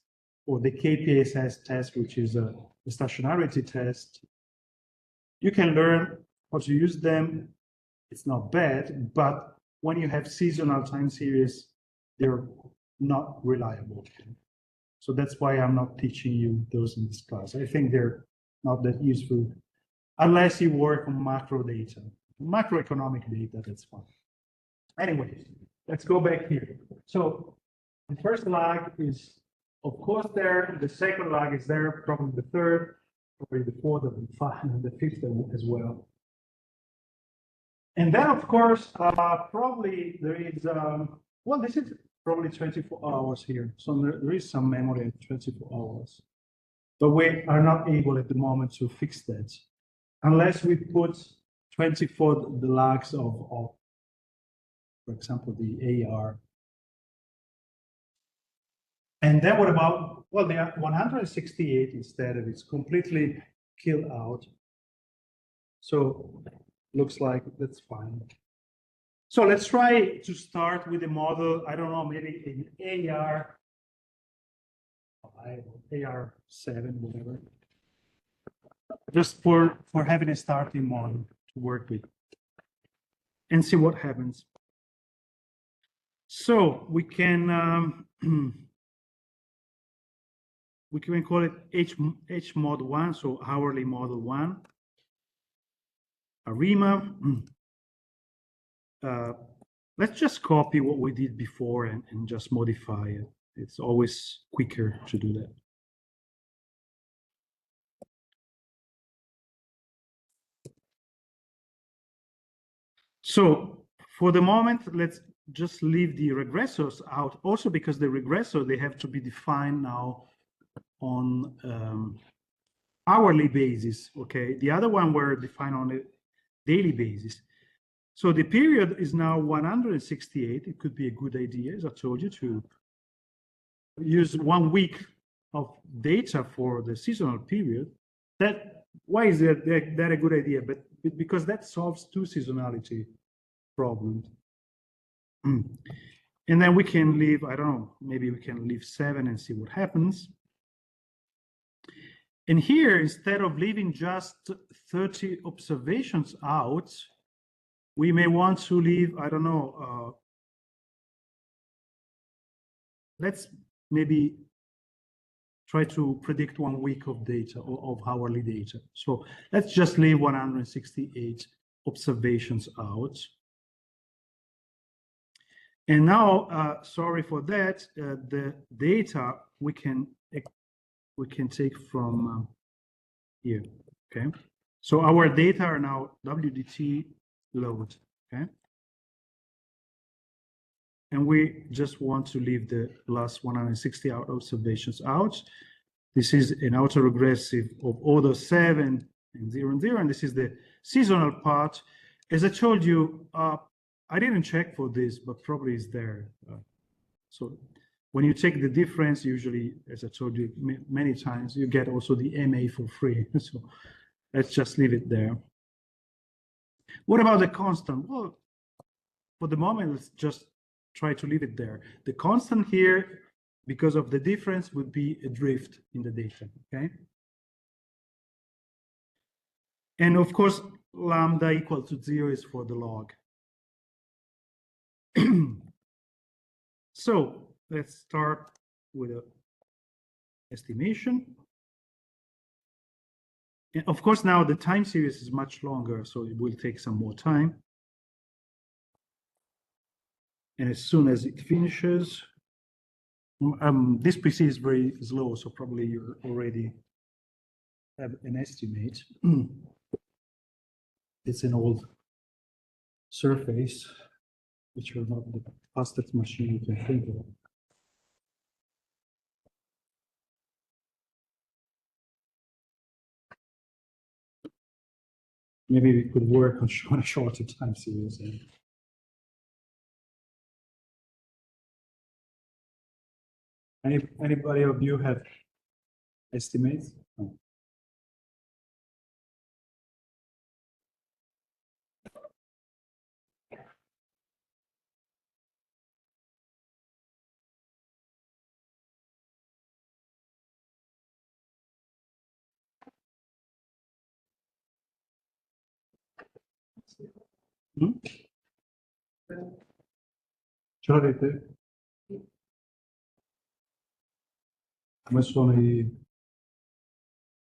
or the KPSS test, which is a stationarity test. You can learn how to use them. It's not bad, but when you have seasonal time series, they're not reliable. So that's why I'm not teaching you those in this class. I think they're not that useful unless you work on macro data, macroeconomic data. That's fine. Anyway, let's go back here. So the first lag is, of course, there. The second lag is there. Probably the third, probably the fourth, and the fifth as well. And then, of course, probably there is, well, this is probably 24 hours here. So there is some memory at 24 hours. But we are not able at the moment to fix that unless we put 24 the lags of, for example, the AR. And then what about, well, the 168 instead of it's completely killed out. So looks like that's fine. So let's try to start with a model, I don't know, maybe an AR7, whatever. Just for having a starting model to work with and see what happens. So we can call it H mod 1, so hourly model 1. ARIMA. Let's just copy what we did before and just modify it. It's always quicker to do that. So for the moment, let's just leave the regressors out, also because the regressor, they have to be defined now on hourly basis, okay? The other one were defined on a daily basis. So the period is now 168. It could be a good idea, as I told you, to use 1 week of data for the seasonal period. Why is that a good idea? But because that solves two seasonality problems. And then we can leave, I don't know, maybe we can leave 7 and see what happens. And here, instead of leaving just 30 observations out, we may want to leave, I don't know, let's maybe try to predict 1 week of data, of hourly data. So let's just leave 168 observations out. And now, sorry for that, the data we can take from here, okay? So our data are now WDT load, okay? And we just want to leave the last 160 observations out. This is an autoregressive of order 7 and 0 and 0, and this is the seasonal part. As I told you, I didn't check for this, but probably it's there. So when you take the difference, usually, as I told you many times, you get also the MA for free. So let's just leave it there. What about the constant? Well, for the moment, let's just try to leave it there. The constant here, because of the difference, would be a drift in the data, okay? And of course, lambda equal to 0 is for the log. So let's start with an estimation. And of course, now the time series is much longer, so it will take some more time. And as soon as it finishes, this PC is very slow, so probably you already have an estimate. It's an old Surface, which are not the fastest machine you can think of. Maybe we could work on a shorter time series. Anybody of you have estimates? No. Ce l'avete? Come sono i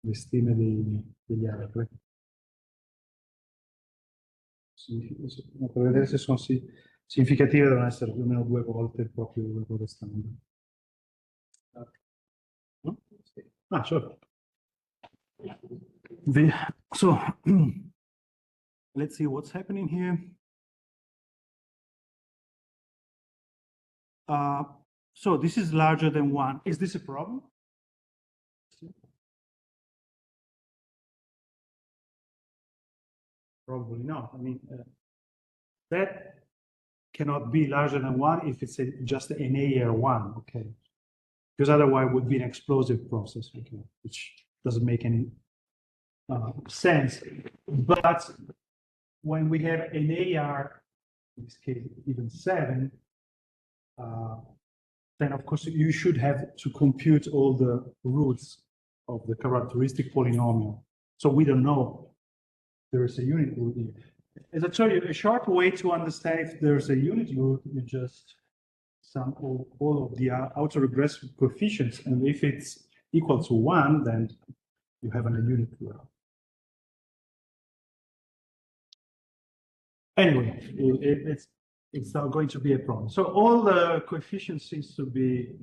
le stime degli altri. Per vedere se sono significative devono essere più o meno 2 volte il proprio valore standard. No? Ah, sure. So let's see what's happening here. So this is larger than 1. Is this a problem? Probably not. I mean, that cannot be larger than 1 if it's just an AR1, okay? Because otherwise it would be an explosive process, okay, which doesn't make any sense. But when we have an AR, in this case, even 7, then of course you should have to compute all the roots of the characteristic polynomial. So we don't know there is a unit root here. As I told you, a short way to understand if there's a unit root, you just sum all of the autoregressive coefficients, and if it's equal to 1, then you have a unit root. Anyway, it's not going to be a problem. So all the coefficients seems to be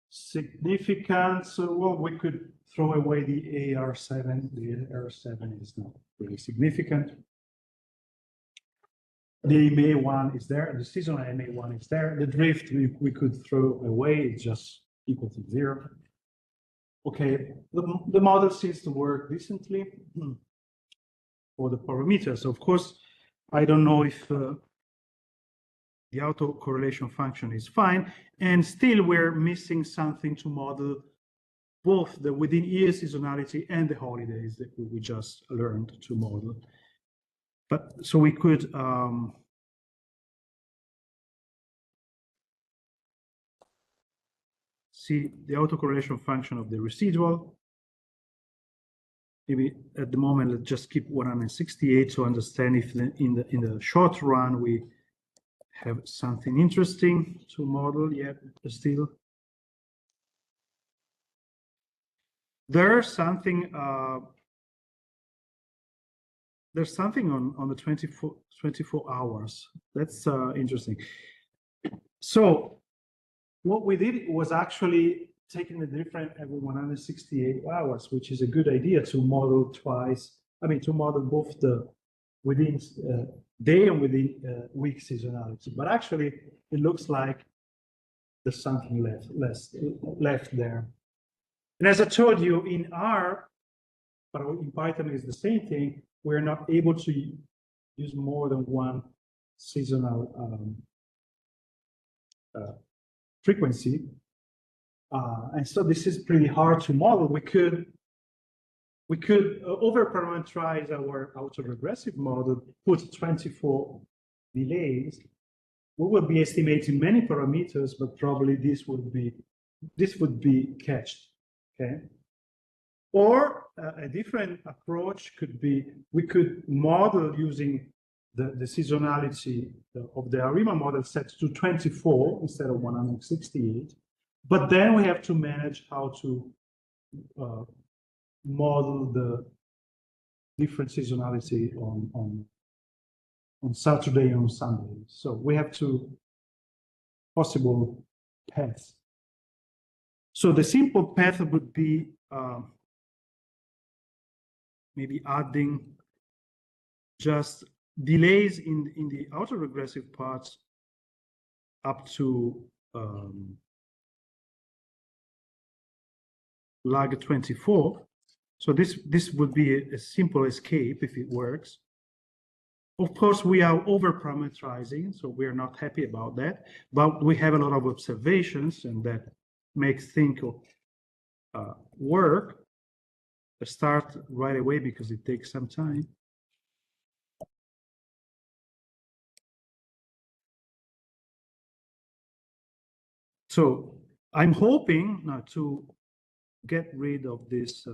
significant. So well, we could throw away the AR7. The AR7 is not really significant. The MA1 is there, the seasonal MA1 is there. The drift we could throw away, it's just equal to 0. Okay, the model seems to work decently for the parameters. Of course, I don't know if the autocorrelation function is fine, and still we're missing something to model both the within year seasonality and the holidays that we just learned to model. But so we could see the autocorrelation function of the residual. Maybe at the moment, let's just keep 168 to understand if in the short run we have something interesting to model yet still. There's something on the 24 hours. That's interesting. So what we did was actually taking the difference every 168 hours, which is a good idea to model twice. I mean, to model both the within day and within week seasonality. But actually, it looks like there's something left there. And as I told you, in R, but in Python is the same thing. We're not able to use more than one seasonal frequency. And so this is pretty hard to model. We could over-parameterize our autoregressive model, put 24 delays. We will be estimating many parameters, but probably this would be catched, okay? Or a different approach could be, we could model using the seasonality of the ARIMA model set to 24 instead of 168. But then we have to manage how to model the different seasonality on Saturday and on Sunday. So we have two possible paths. So the simple path would be maybe adding just delays in the autoregressive parts up to lag 24. So this would be a simple escape if it works. Of course, we are over-parameterizing, so we're not happy about that, but we have a lot of observations, and that makes things work. Let's start right away because it takes some time. So I'm hoping now to get rid of this.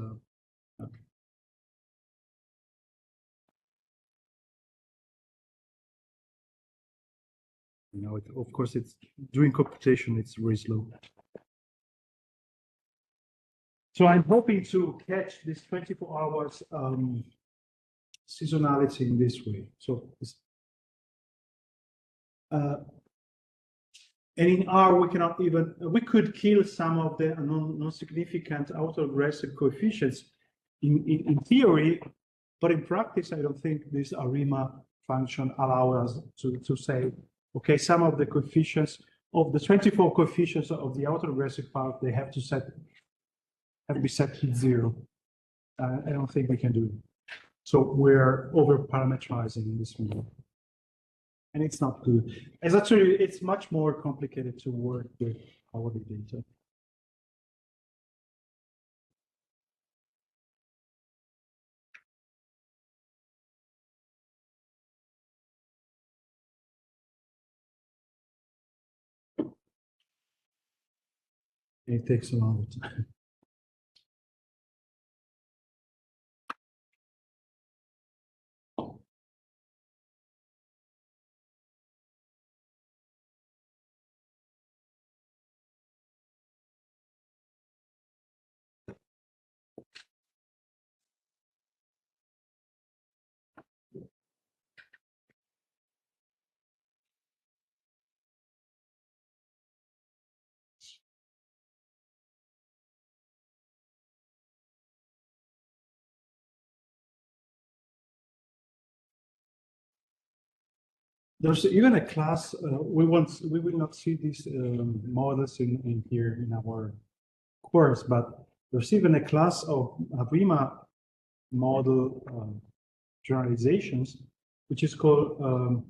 You know, of course, it's doing computation. It's really slow. So I'm hoping to catch this 24 hours seasonality in this way. So and in R, we cannot even, we could kill some of the non-significant autoaggressive coefficients in theory, but in practice, I don't think this ARIMA function allows us to say, okay, some of the coefficients of the 24 coefficients of the autoaggressive part, they have to be set to 0. I don't think we can do it. So we're over parameterizing in this model. And it's not good. As actually, it's much more complicated to work with hourly data. It takes a long time. There's even a class, we will not see these models in here in our course, but there's even a class of ARIMA model generalizations, which is called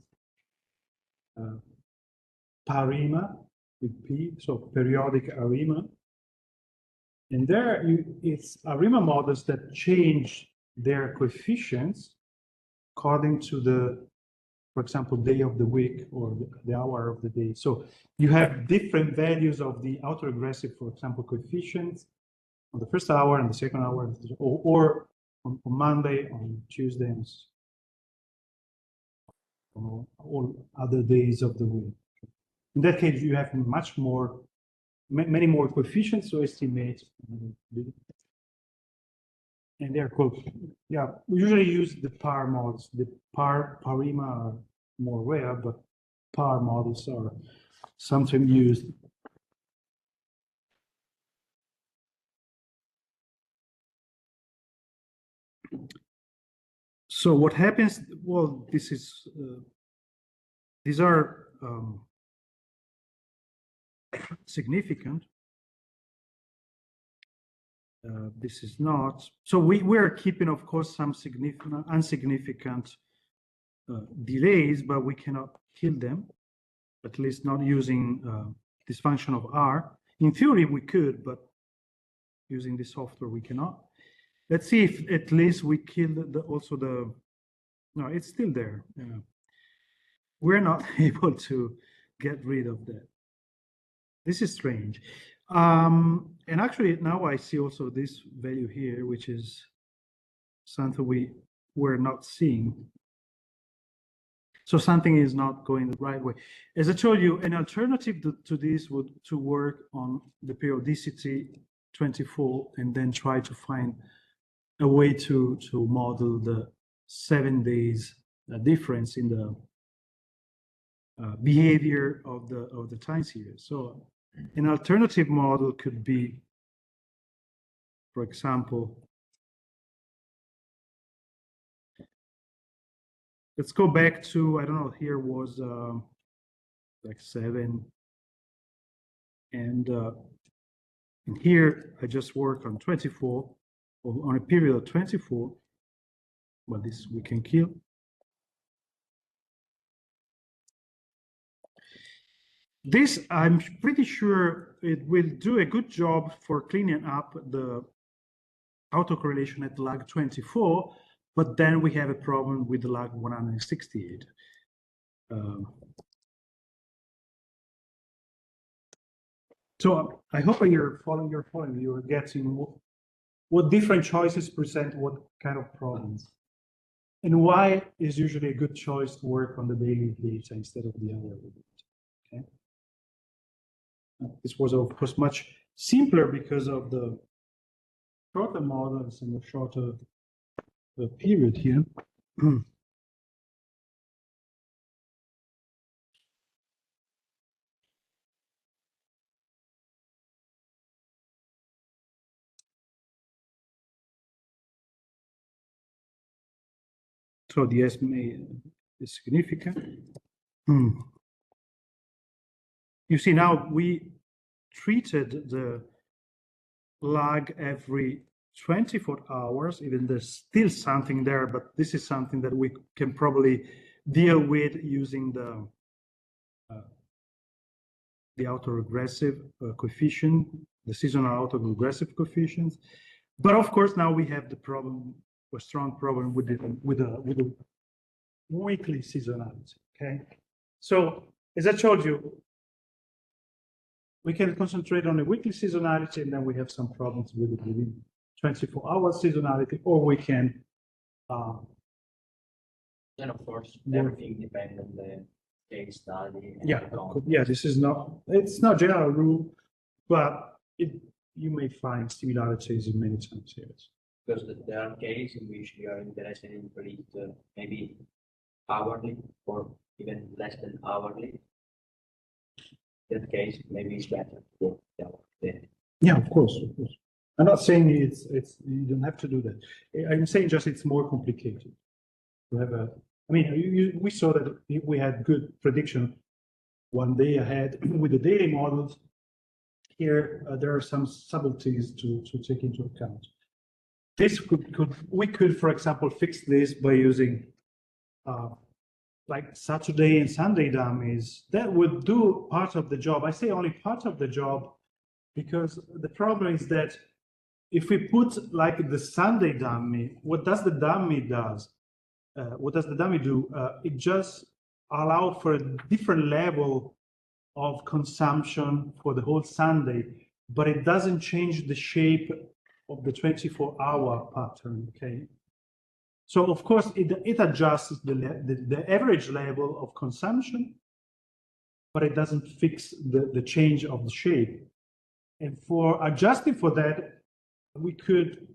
PARIMA with P, so periodic ARIMA. And there, it's ARIMA models that change their coefficients according to the, for example, day of the week or the hour of the day. So you have different values of the autoaggressive, for example, coefficients on the first hour and the second hour, or on Monday, on Tuesday, and on all other days of the week. In that case, you have much more, many more coefficients to estimate. And they're called, yeah, we usually use the PAR models. The PARIMA are more rare, but PAR models are sometimes used. So what happens, well, these are significant. This is not. So we're keeping, of course, some significant, insignificant delays, but we cannot kill them, at least not using this function of R. In theory, we could, but using the software, we cannot. Let's see if at least we kill also the, no, it's still there. Yeah. We're not able to get rid of that. This is strange. And actually now I see also this value here, which is something we were not seeing. So something is not going the right way. As I told you, an alternative to this would to work on the periodicity 24 and then try to find a way to model the 7 days difference in the behavior of the time series. So an alternative model could be, for example, let's go back to, I don't know, here was like 7. And here I just work on 24, or on a period of 24. Well, this we can kill. This, I'm pretty sure it will do a good job for cleaning up the autocorrelation at lag 24, but then we have a problem with the lag 168. So I hope you're following, you're getting what different choices present what kind of problems. And why is usually a good choice to work on the daily data instead of the hourly data. Okay. This was, of course, much simpler because of the shorter models and a shorter period here. So the estimate is significant. You see, now we treated the lag every 24 hours, even there's still something there, but this is something that we can probably deal with using the autoregressive coefficient, the seasonal autoregressive coefficients. But of course, now we have the problem, a strong problem with the weekly seasonality. Okay, so as I told you, we can concentrate on the weekly seasonality, and then we have some problems with it within 24-hour seasonality, or we can. And of course, everything depends on the case study. Yeah, this is not, it's not general rule, but you may find similarities in many time series. Because there are cases in which we are interested in predict maybe hourly or even less than hourly. In that case, maybe it's better to go Yeah, of course. I'm not saying it's you don't have to do that. I'm saying just it's more complicated to have a. I mean, we saw that we had good prediction one day ahead with the daily models. Here, there are some subtleties to take into account. This we could, for example, fix this by using like Saturday and Sunday dummies. That would do part of the job. I say only part of the job because the problem is that if we put like the Sunday dummy, what does the dummy does? What does the dummy do? It just allows for a different level of consumption for the whole Sunday, but it doesn't change the shape of the 24-hour pattern, okay? So of course, it adjusts the average level of consumption, but it doesn't fix the change of the shape. And for adjusting for that, we could,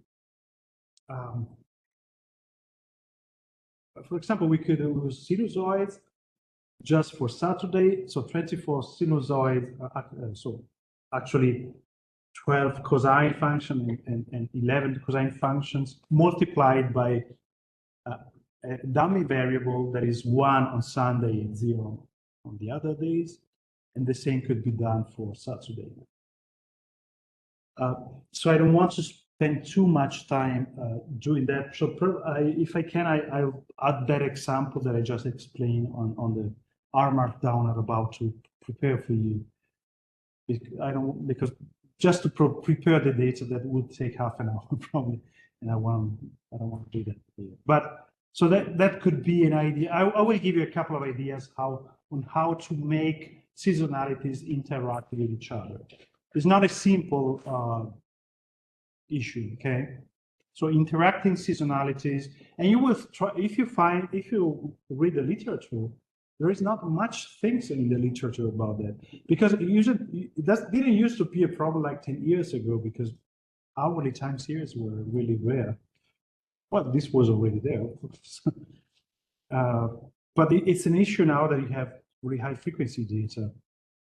for example, we could use sinusoids just for Saturday. So 24 sinusoids, so actually 12 cosine functions and 11 cosine functions multiplied by a dummy variable that is 1 on Sunday and 0 on the other days. And the same could be done for Saturday. So I don't want to spend too much time doing that. So if I can, I'll add that example that I just explained on the R Markdown I'm about to prepare for you. Because just to prepare the data, that would take half an hour probably, and I don't want to do that here. But so that could be an idea. I will give you a couple of ideas on how to make seasonalities interact with each other. It's not a simple issue, okay? So interacting seasonalities, and you will try, if you read the literature, there is not much things in the literature about that, because it didn't used to be a problem like 10 years ago, because hourly time series were really rare. Well, this was already there, of course. But it's an issue now that you have really high frequency data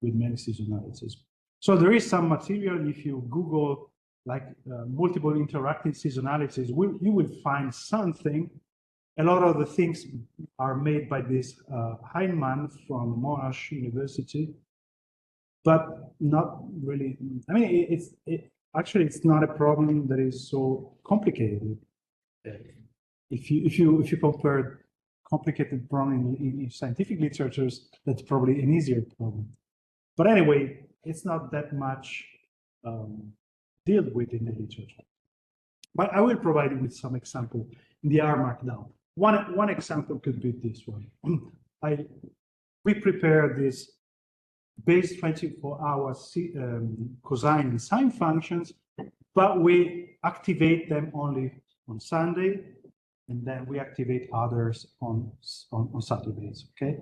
with many seasonalities. So there is some material, if you Google like multiple interacting seasonalities, you will find something. A lot of the things are made by this Heinemann from Monash University, but not really. I mean, actually it's not a problem that is so complicated. If you compare complicated problem in scientific literatures, that's probably an easier problem. But anyway, it's not that much dealt with in the literature. But I will provide you with some example in the R Markdown. One example could be this one. We prepare this base 24-hour cosine and sine functions, but we activate them only on Sunday, and then we activate others on Saturdays, okay?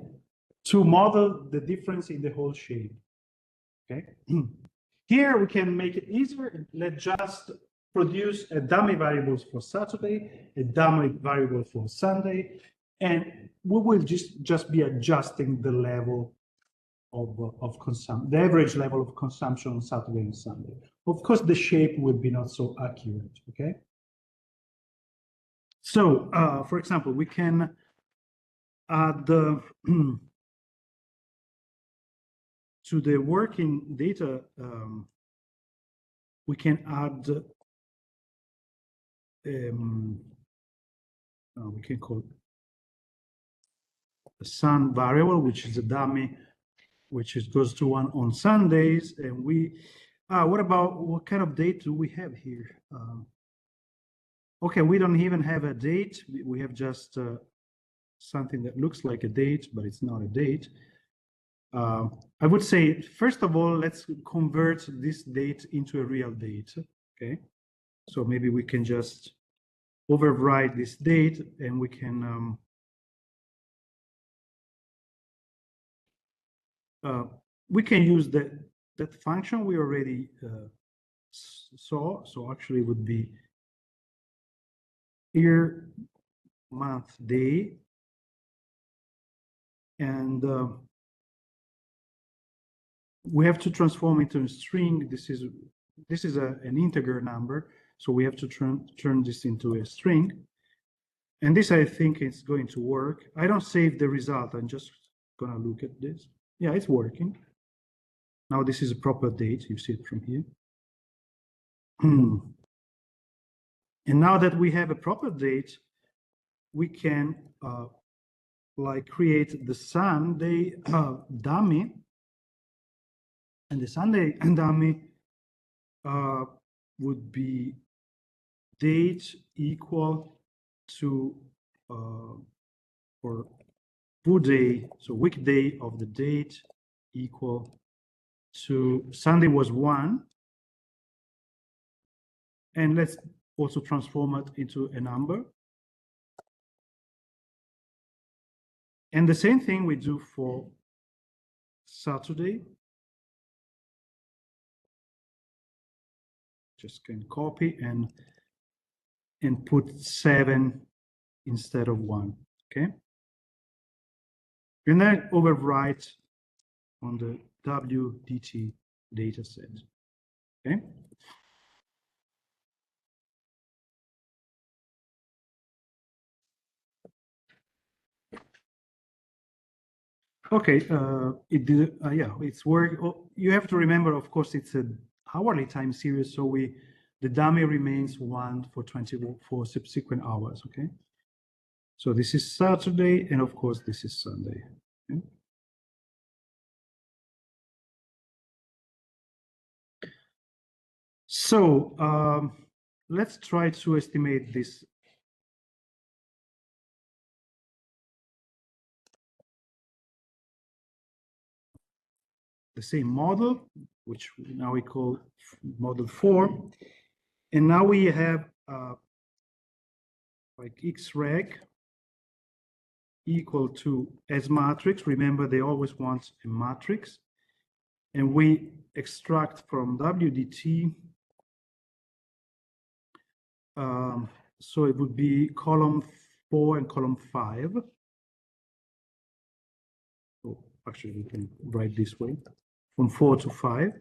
To model the difference in the whole shape, okay? Here we can make it easier. Let's just produce a dummy variables for Saturday, a dummy variable for Sunday, and we will just be adjusting the level of consumption, the average level of consumption on Saturday and Sunday. Of course, the shape will be not so accurate, okay? So, for example, we can add the to the working data, we can add, we can call it the sun variable, which is a dummy, which goes to 1 on Sundays. And what kind of date do we have here? Okay, we don't even have a date. We have just something that looks like a date, but it's not a date. I would say, first of all, let's convert this date into a real date, okay? So maybe we can just override this date and we can use that function we already saw. So actually it would be year, month, day, and we have to transform it into a string. This is an integer number, so we have to turn this into a string. And this, I think, is going to work. I don't save the result. I'm just gonna look at this. Yeah, it's working. Now this is a proper date. You see it from here. And now that we have a proper date, we can like create the Sunday dummy. And the Sunday dummy would be date equal to or day, so weekday of the date equal to Sunday was 1. And let's also transform it into a number. And the same thing we do for Saturday. Just can copy and put 7 instead of 1, okay? And then overwrite on the WDT dataset, okay? Okay, it did, yeah, it's work. Oh, you have to remember, of course, it's an hourly time series, so the dummy remains 1 for 24 subsequent hours, okay? So this is Saturday, and of course, this is Sunday. Okay? So let's try to estimate this. The same model, which now we call model 4. And now we have like xreg equal to S matrix. Remember, they always want a matrix. And we extract from WDT. So it would be column 4 and column 5. So actually, we can write this way, from 4 to 5.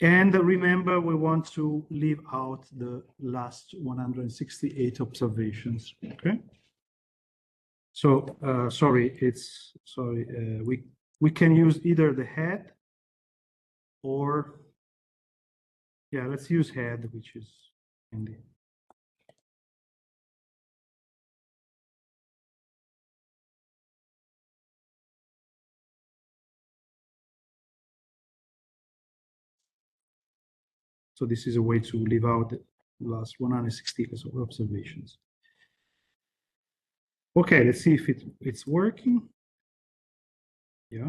And remember, we want to leave out the last 168 observations, okay? So, we can use either the head or, yeah, let's use head, which is handy. So this is a way to leave out the last 160 observations. Okay, let's see if it's working. Yeah.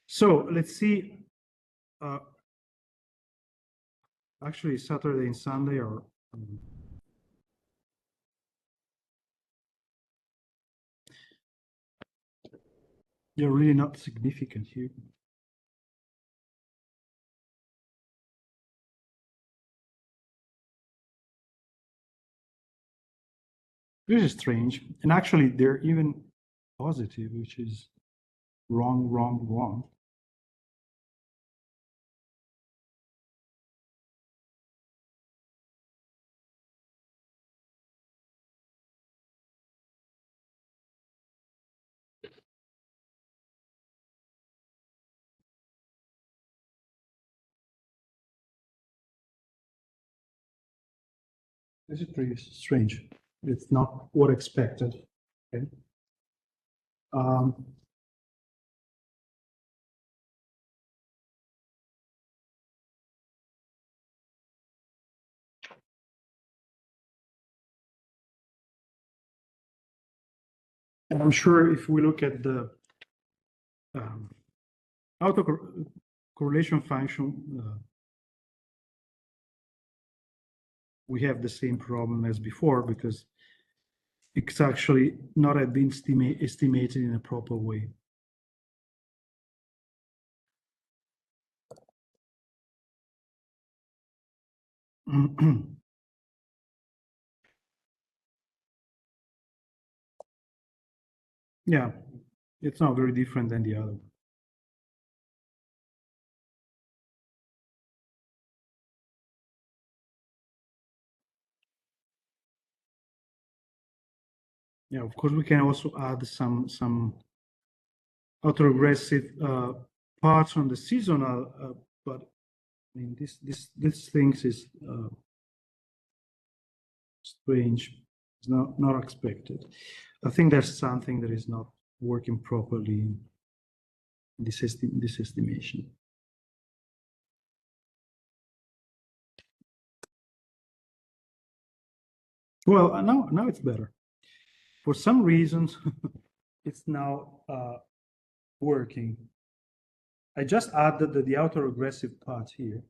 So let's see. Actually, Saturday and Sunday are They're really not significant here. This is strange. And actually, they're even positive, which is wrong, wrong, wrong. This is pretty strange. It's not what expected. Okay. And I'm sure if we look at the autocorrelation function, we have the same problem as before because it's actually not have been estimated in a proper way. Yeah, it's not very different than the other one. Yeah, of course, we can also add some autoregressive parts on the seasonal, but I mean this things is strange. It's not expected. I think there's something that is not working properly in this estimation. Well, now it's better. For some reasons, it's now working. I just added the autoregressive part here.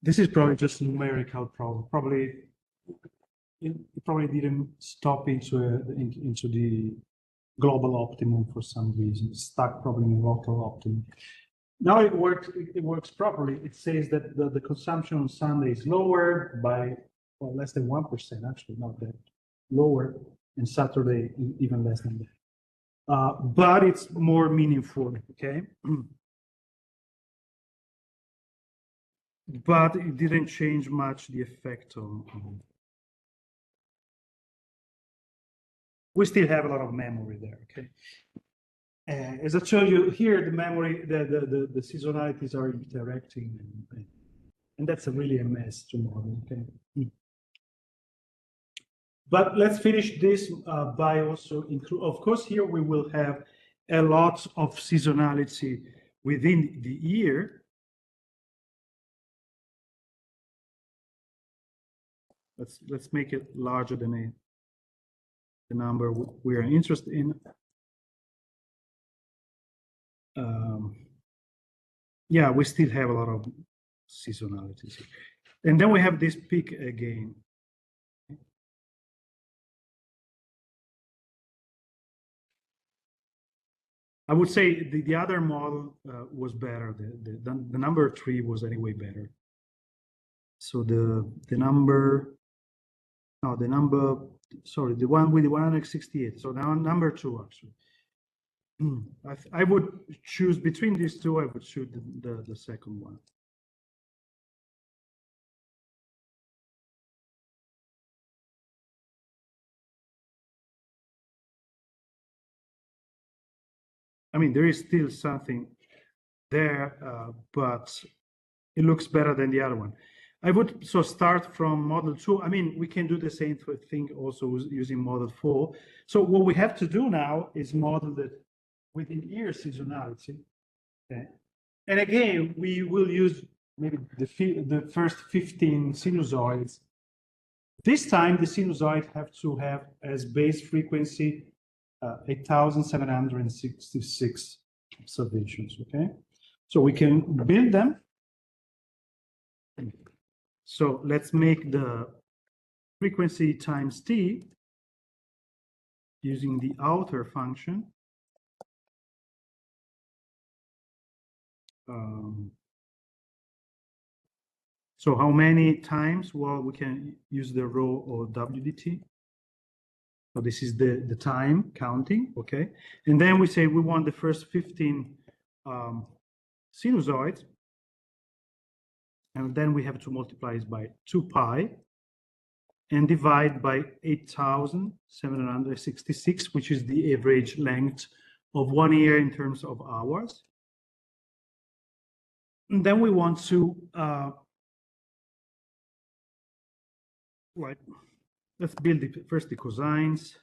This is probably just a numerical problem. Probably it probably didn't stop into the global optimum for some reason. It's stuck probably in local optimum. Now it works properly. It says that the consumption on Sunday is lower by well, less than 1%, actually, not that lower, and Saturday even less than that. But it's more meaningful, okay? But it didn't change much the effect on. We still have a lot of memory there, okay? As I told you here, the memory, the seasonalities are interacting, and that's really a mess to model, okay? But let's finish this by also include, of course, here we will have a lot of seasonality within the year. Let's make it larger than the number we are interested in. Yeah, we still have a lot of seasonalities here. And then we have this peak again. I would say the other model was better. The number 3 was anyway better. So the number, no, the number, sorry, the one with the 168. So now number 2 actually. I would choose between these two. I would choose the second one. I mean, there is still something there, but it looks better than the other one. I would so start from model 2. I mean, we can do the same thing also using model 4. So what we have to do now is model that within year seasonality. Okay. And again, we will use maybe the first 15 sinusoids. This time, the sinusoid have to have as base frequency 8,766 observations. Okay, so we can build them. So let's make the frequency times t using the outer function. So how many times? Well, we can use the rho or WDT. So this is the time counting, okay? And then we say we want the first 15 sinusoids. And then we have to multiply it by 2 pi and divide by 8,766, which is the average length of 1 year in terms of hours. And then we want to, right, let's build first the cosines.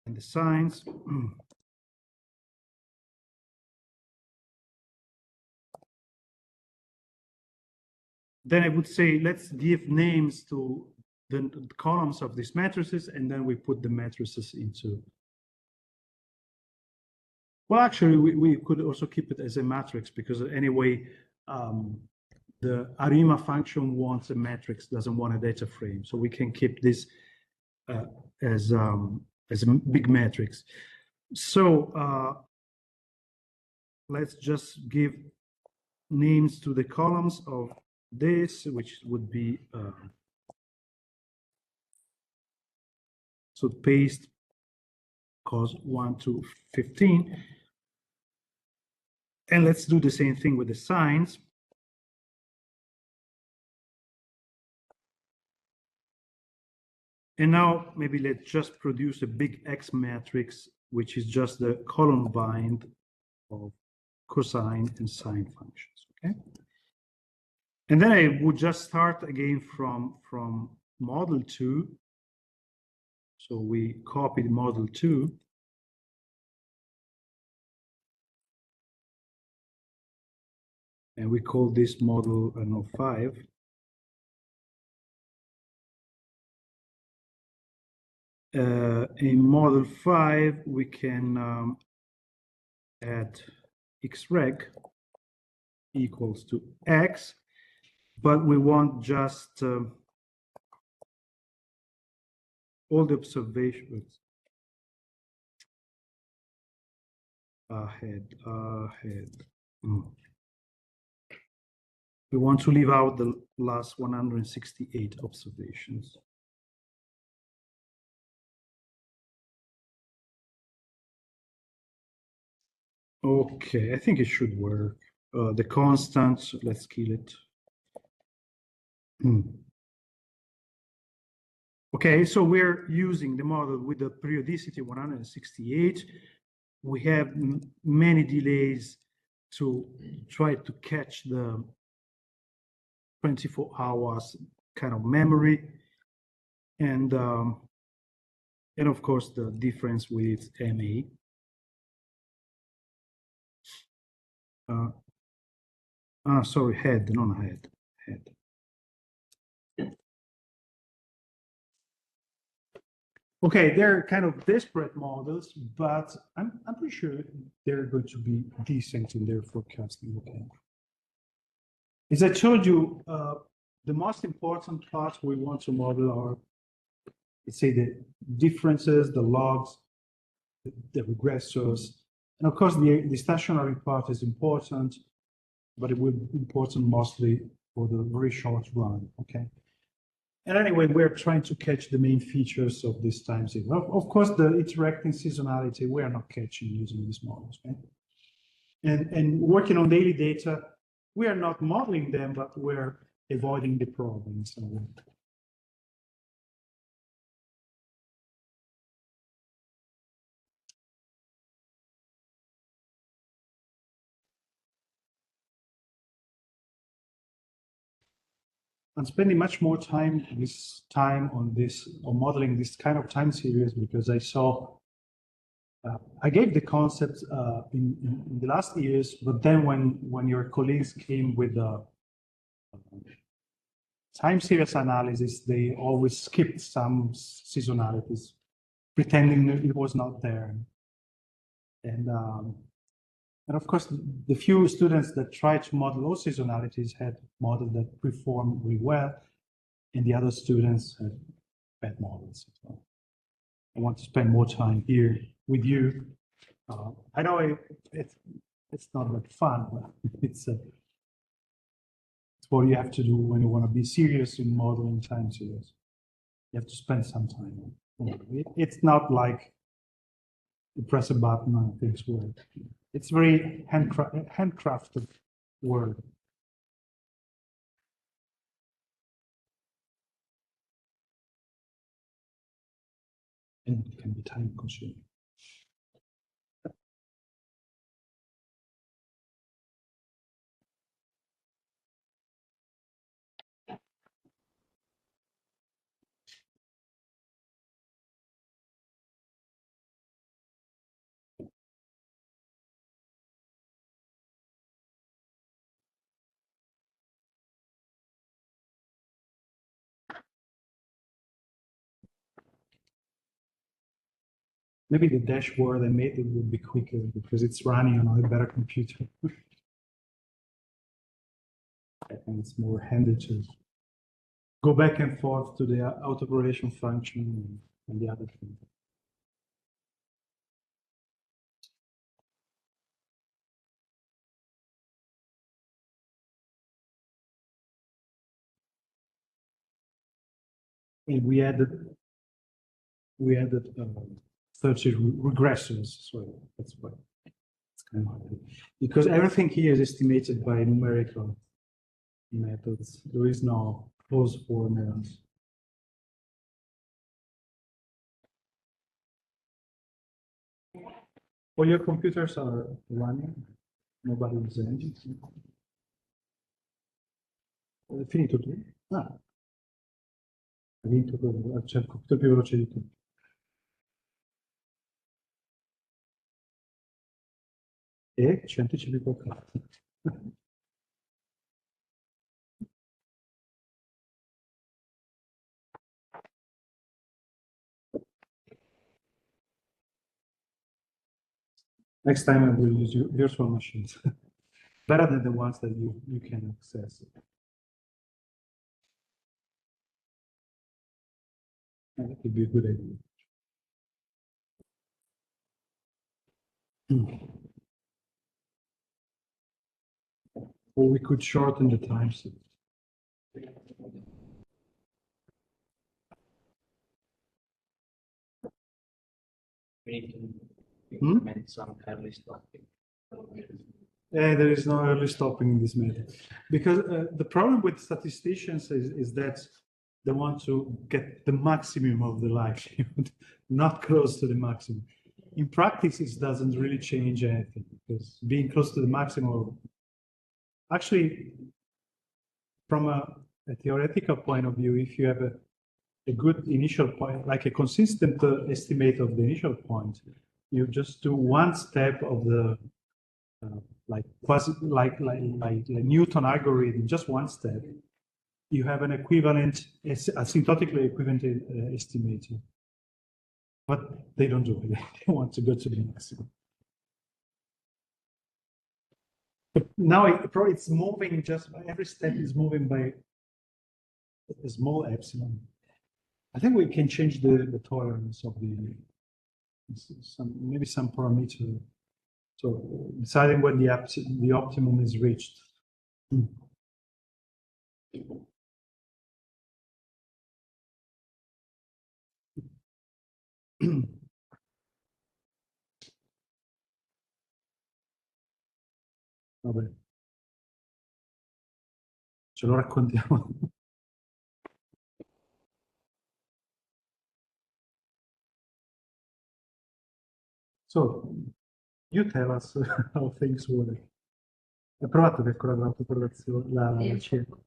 And the sines. Then I would say, let's give names to the columns of these matrices, and then we put the matrices into. Well, actually, we could also keep it as a matrix because anyway, the ARIMA function wants a matrix, doesn't want a data frame. So we can keep this as a big matrix. So let's just give names to the columns of this, which would be, so paste cos 1 to 15. And let's do the same thing with the sines. And now maybe let's just produce a big X matrix, which is just the column bind of cosine and sine functions, okay? And then I would just start again from model 2. So we copied model 2. And we call this model 5. In model 5, we can add xreg equals to x, but we want just all the observations ahead. We want to leave out the last 168 observations. Okay, I think it should work. The constant, let's kill it. Okay, so we're using the model with the periodicity 168. We have many delays to try to catch the 24 hours kind of memory. And of course, the difference with MA. Sorry, head, not head. Okay, they're kind of disparate models, but I'm pretty sure they're going to be decent in their forecasting. Okay. As I told you, the most important parts we want to model are, let's say, the differences, the logs, the regressors, and of course the stationary part is important, but it will be important mostly for the very short run. Okay. And anyway, we're trying to catch the main features of this time series. Of course, the interacting seasonality, we are not catching using these models. Okay? And working on daily data, we are not modeling them, but we're avoiding the problems. I'm spending much more time on modeling this kind of time series because I saw, I gave the concept in the last years, but then when your colleagues came with time series analysis, they always skipped some seasonalities, pretending that it was not there. And of course, the few students that tried to model all seasonalities had models that performed really well, and the other students had bad models as well. I want to spend more time here with you. I know it's not that fun, but it's what you have to do when you want to be serious in modeling time series. You have to spend some time. It's not like you press a button and things work. It's very handcrafted work. And it can be time consuming. Maybe the dashboard I made it would be quicker because it's running on a better computer. And it's more handy to go back and forth to the autocorrelation function and the other thing. And we added 30 regressors, so that's why it's kind of hard. Because everything here is estimated by numerical methods. There is no closed form errors. All your computers are running. Nobody is engine. Finito tu? Ah. Hai vinto tu, c'è il computer più veloce di tutti. E ci anticipi qualcosa. Next time I will use virtual machines. Better than the ones that you can access. And that would be a good idea. Or we could shorten the time. We need to implement some early stopping. There is no early stopping in this method. Because the problem with statisticians is that they want to get the maximum of the likelihood, not close to the maximum. In practice, it doesn't really change anything because being close to the maximum, actually, from a theoretical point of view, if you have a good initial point, like a consistent estimate of the initial point, you just do one step of the like Newton algorithm, just one step. You have an equivalent, asymptotically equivalent estimator. But they don't do it. They want to go to the maximum. But now it's moving just by every step is moving by a small epsilon. I think we can change the tolerance of maybe some parameter. So deciding when the optimum is reached. Vabbè. Ce lo raccontiamo. So, you tell us how things work. Hai provato a calcolare l'autocorrelazione, la cerca?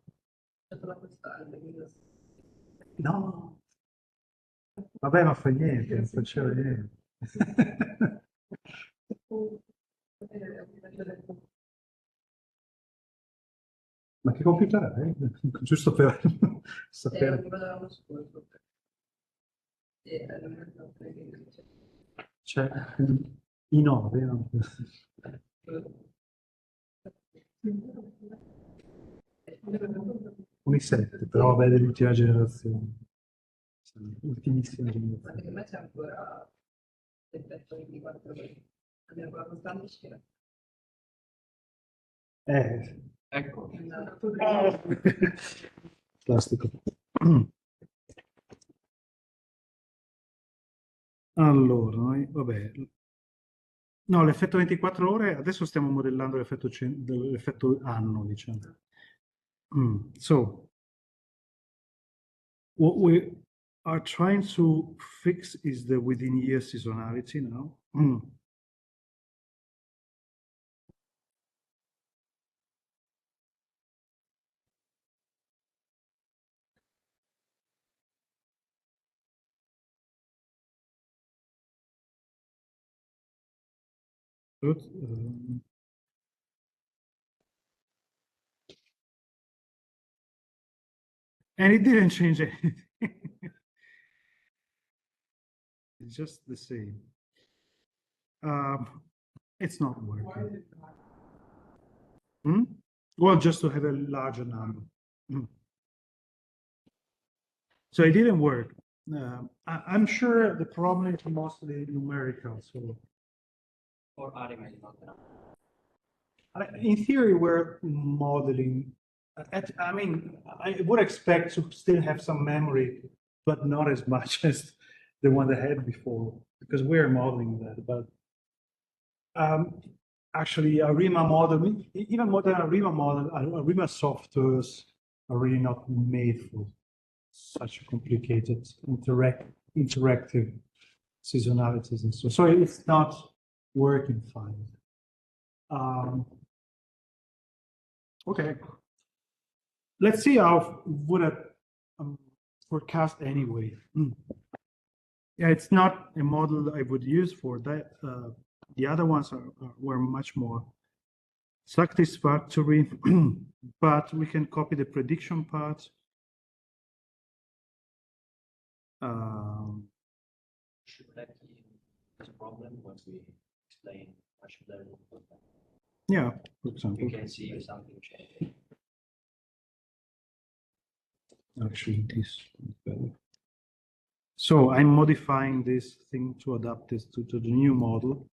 No. Vabbè, ma fa niente, non faceva niente. Ma che computer hai? Giusto per sapere. Cioè, I 9, no? Con i 7, però vabbè dell'ultima generazione. Ultimissima generazione. Secondo me c'è ancora l'effetto 24 ore. Almeno con la costante c'era. Ecco, Plastico. Allora, vabbè. No, l'effetto 24 ore, adesso stiamo modellando l'effetto anno, diciamo. So, what we are trying to fix is the within year seasonality now. Good. And it didn't change anything. It's just the same. It's not working. Well, just to have a larger number. So it didn't work. I'm sure the problem is mostly numerical. So or arithmetic, not enough. in theory, we're modeling. I mean, I would expect to still have some memory, but not as much as the one they had before, because we're modeling that. But actually, a RIMA model, even more than a RIMA model, a RIMA softwares are really not made for such complicated interactive seasonalities and so. So it's not working fine. Okay. Let's see how would a forecast anyway. Yeah, it's not a model I would use for that. The other ones were much more satisfactory, but we can copy the prediction part. Should that be a problem once we explain machine learning? Yeah, for example. You can see something changing. Actually, this is better. So I'm modifying this thing to adapt this to the new model.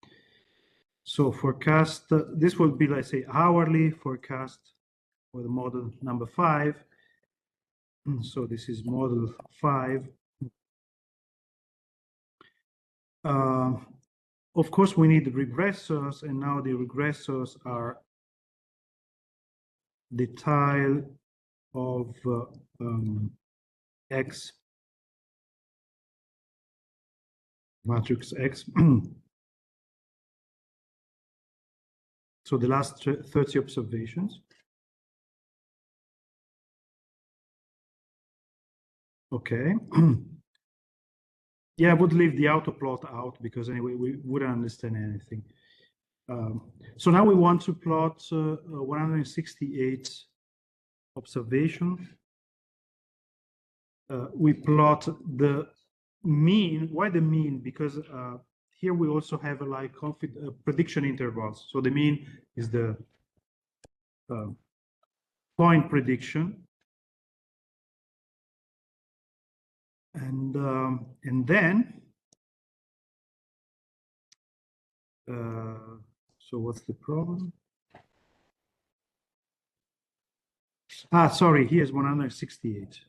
So forecast, this will be, let's say, hourly forecast for the model number 5. So this is model 5. Of course, we need regressors, and now the regressors are the tile of X, matrix X. So the last 30 observations. Okay. Yeah, I would leave the auto plot out because anyway, we wouldn't understand anything. So now we want to plot 168 observations. We plot the mean. Why the mean? Because here we also have like prediction intervals. So the mean is the point prediction. And then, so what's the problem? Sorry, here's 168.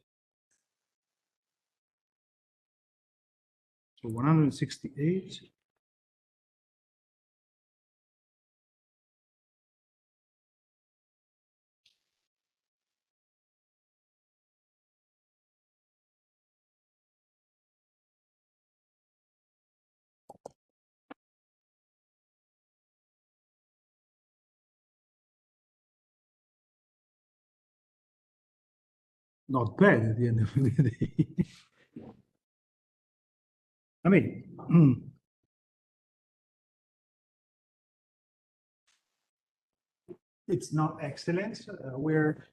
So 168. Not bad at the end of the day. I mean, it's not excellent. We're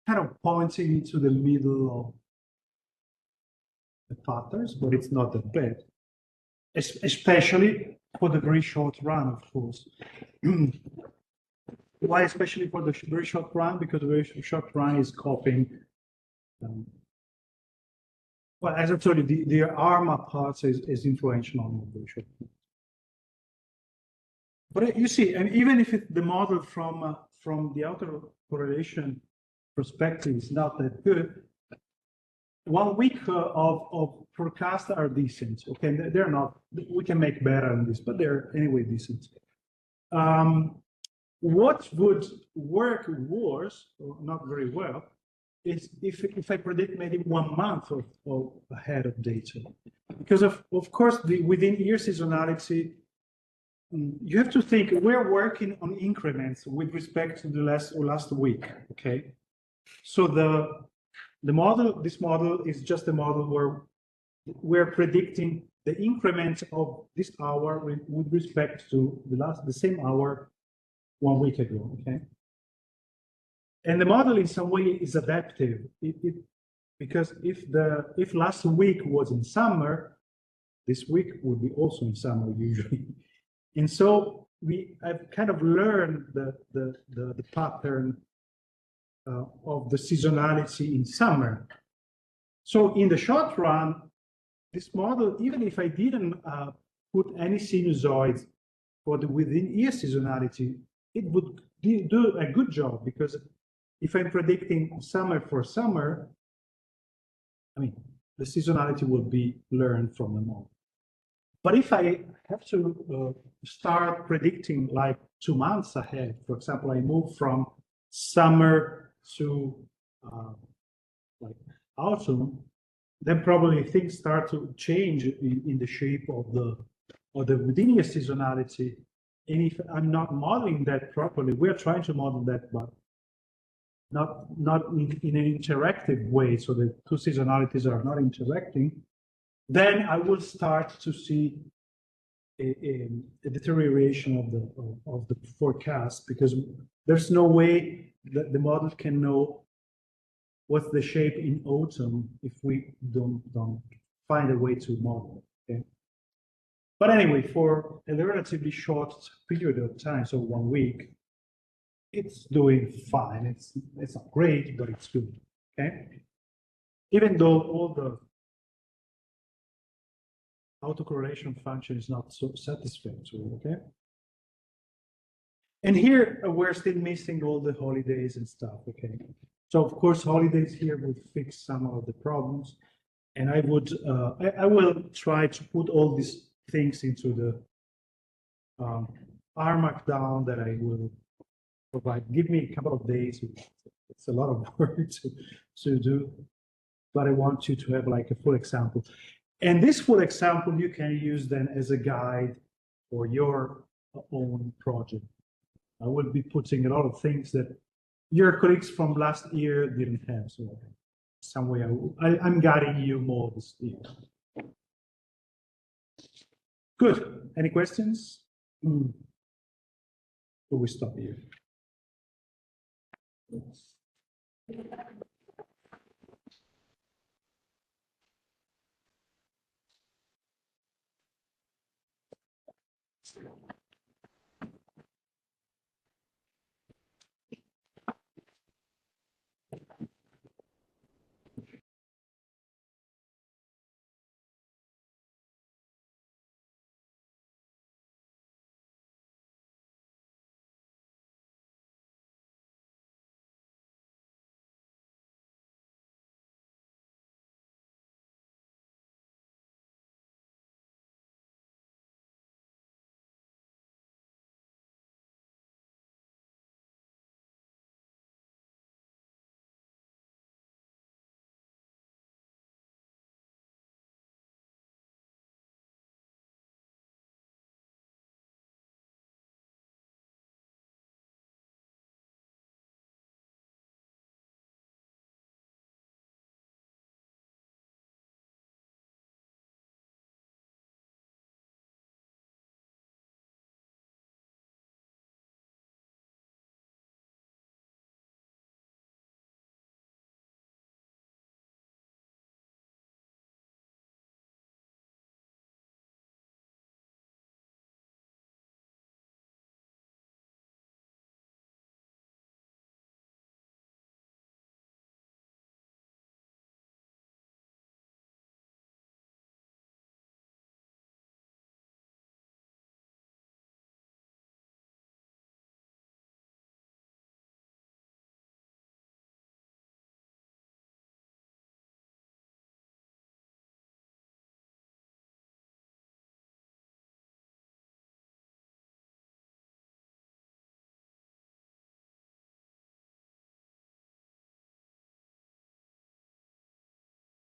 kind of pointing into the middle of the patterns, but it's not that bad. especially for the very short run, of course. Why especially for the very short run? Because the very short run is copying. Well, as I told you, the ARMA parts is influential on the very short run. But you see, and even if the model from the autocorrelation perspective is not that good, 1 week of forecasts are decent. Okay, they're not. We can make better than this, but they're anyway decent. What would work worse, or not very well, is if I predict maybe 1 month of ahead of data, because of course within year seasonality, you have to think we're working on increments with respect to the last week. Okay, so this model is just a model where we're predicting the increment of this hour with respect to the same hour 1 week ago. Okay, and the model in some way is adaptive. Because if last week was in summer, this week would be also in summer usually, and so I've kind of learned the pattern of the seasonality in summer. So in the short run, this model, even if I didn't put any sinusoids for the within year seasonality, it would do a good job, because if I'm predicting summer for summer, I mean, the seasonality will be learned from the model. But if I have to start predicting like 2 months ahead, for example, I move from summer to like autumn, then probably things start to change in the shape of the within year seasonality. And if I'm not modeling that properly, we're trying to model that, but not in an interactive way, so the two seasonalities are not interacting, then I will start to see a deterioration of the forecast, because there's no way that the model can know what's the shape in autumn if we don't find a way to model it. Okay? But anyway, for a relatively short period of time, so 1 week, it's doing fine. It's not great, but it's good. Okay, even though all the autocorrelation function is not so satisfactory. Okay, and here we're still missing all the holidays and stuff. Okay, so of course holidays here would fix some of the problems, and I will try to put all these things into the R markdown that I will provide. Give me a couple of days. It's a lot of work to do, but I want you to have like a full example. And this full example you can use then as a guide for your own project. I will be putting a lot of things that your colleagues from last year didn't have. So some way I'm guiding you more this year. Good. Any questions? Will we stop here?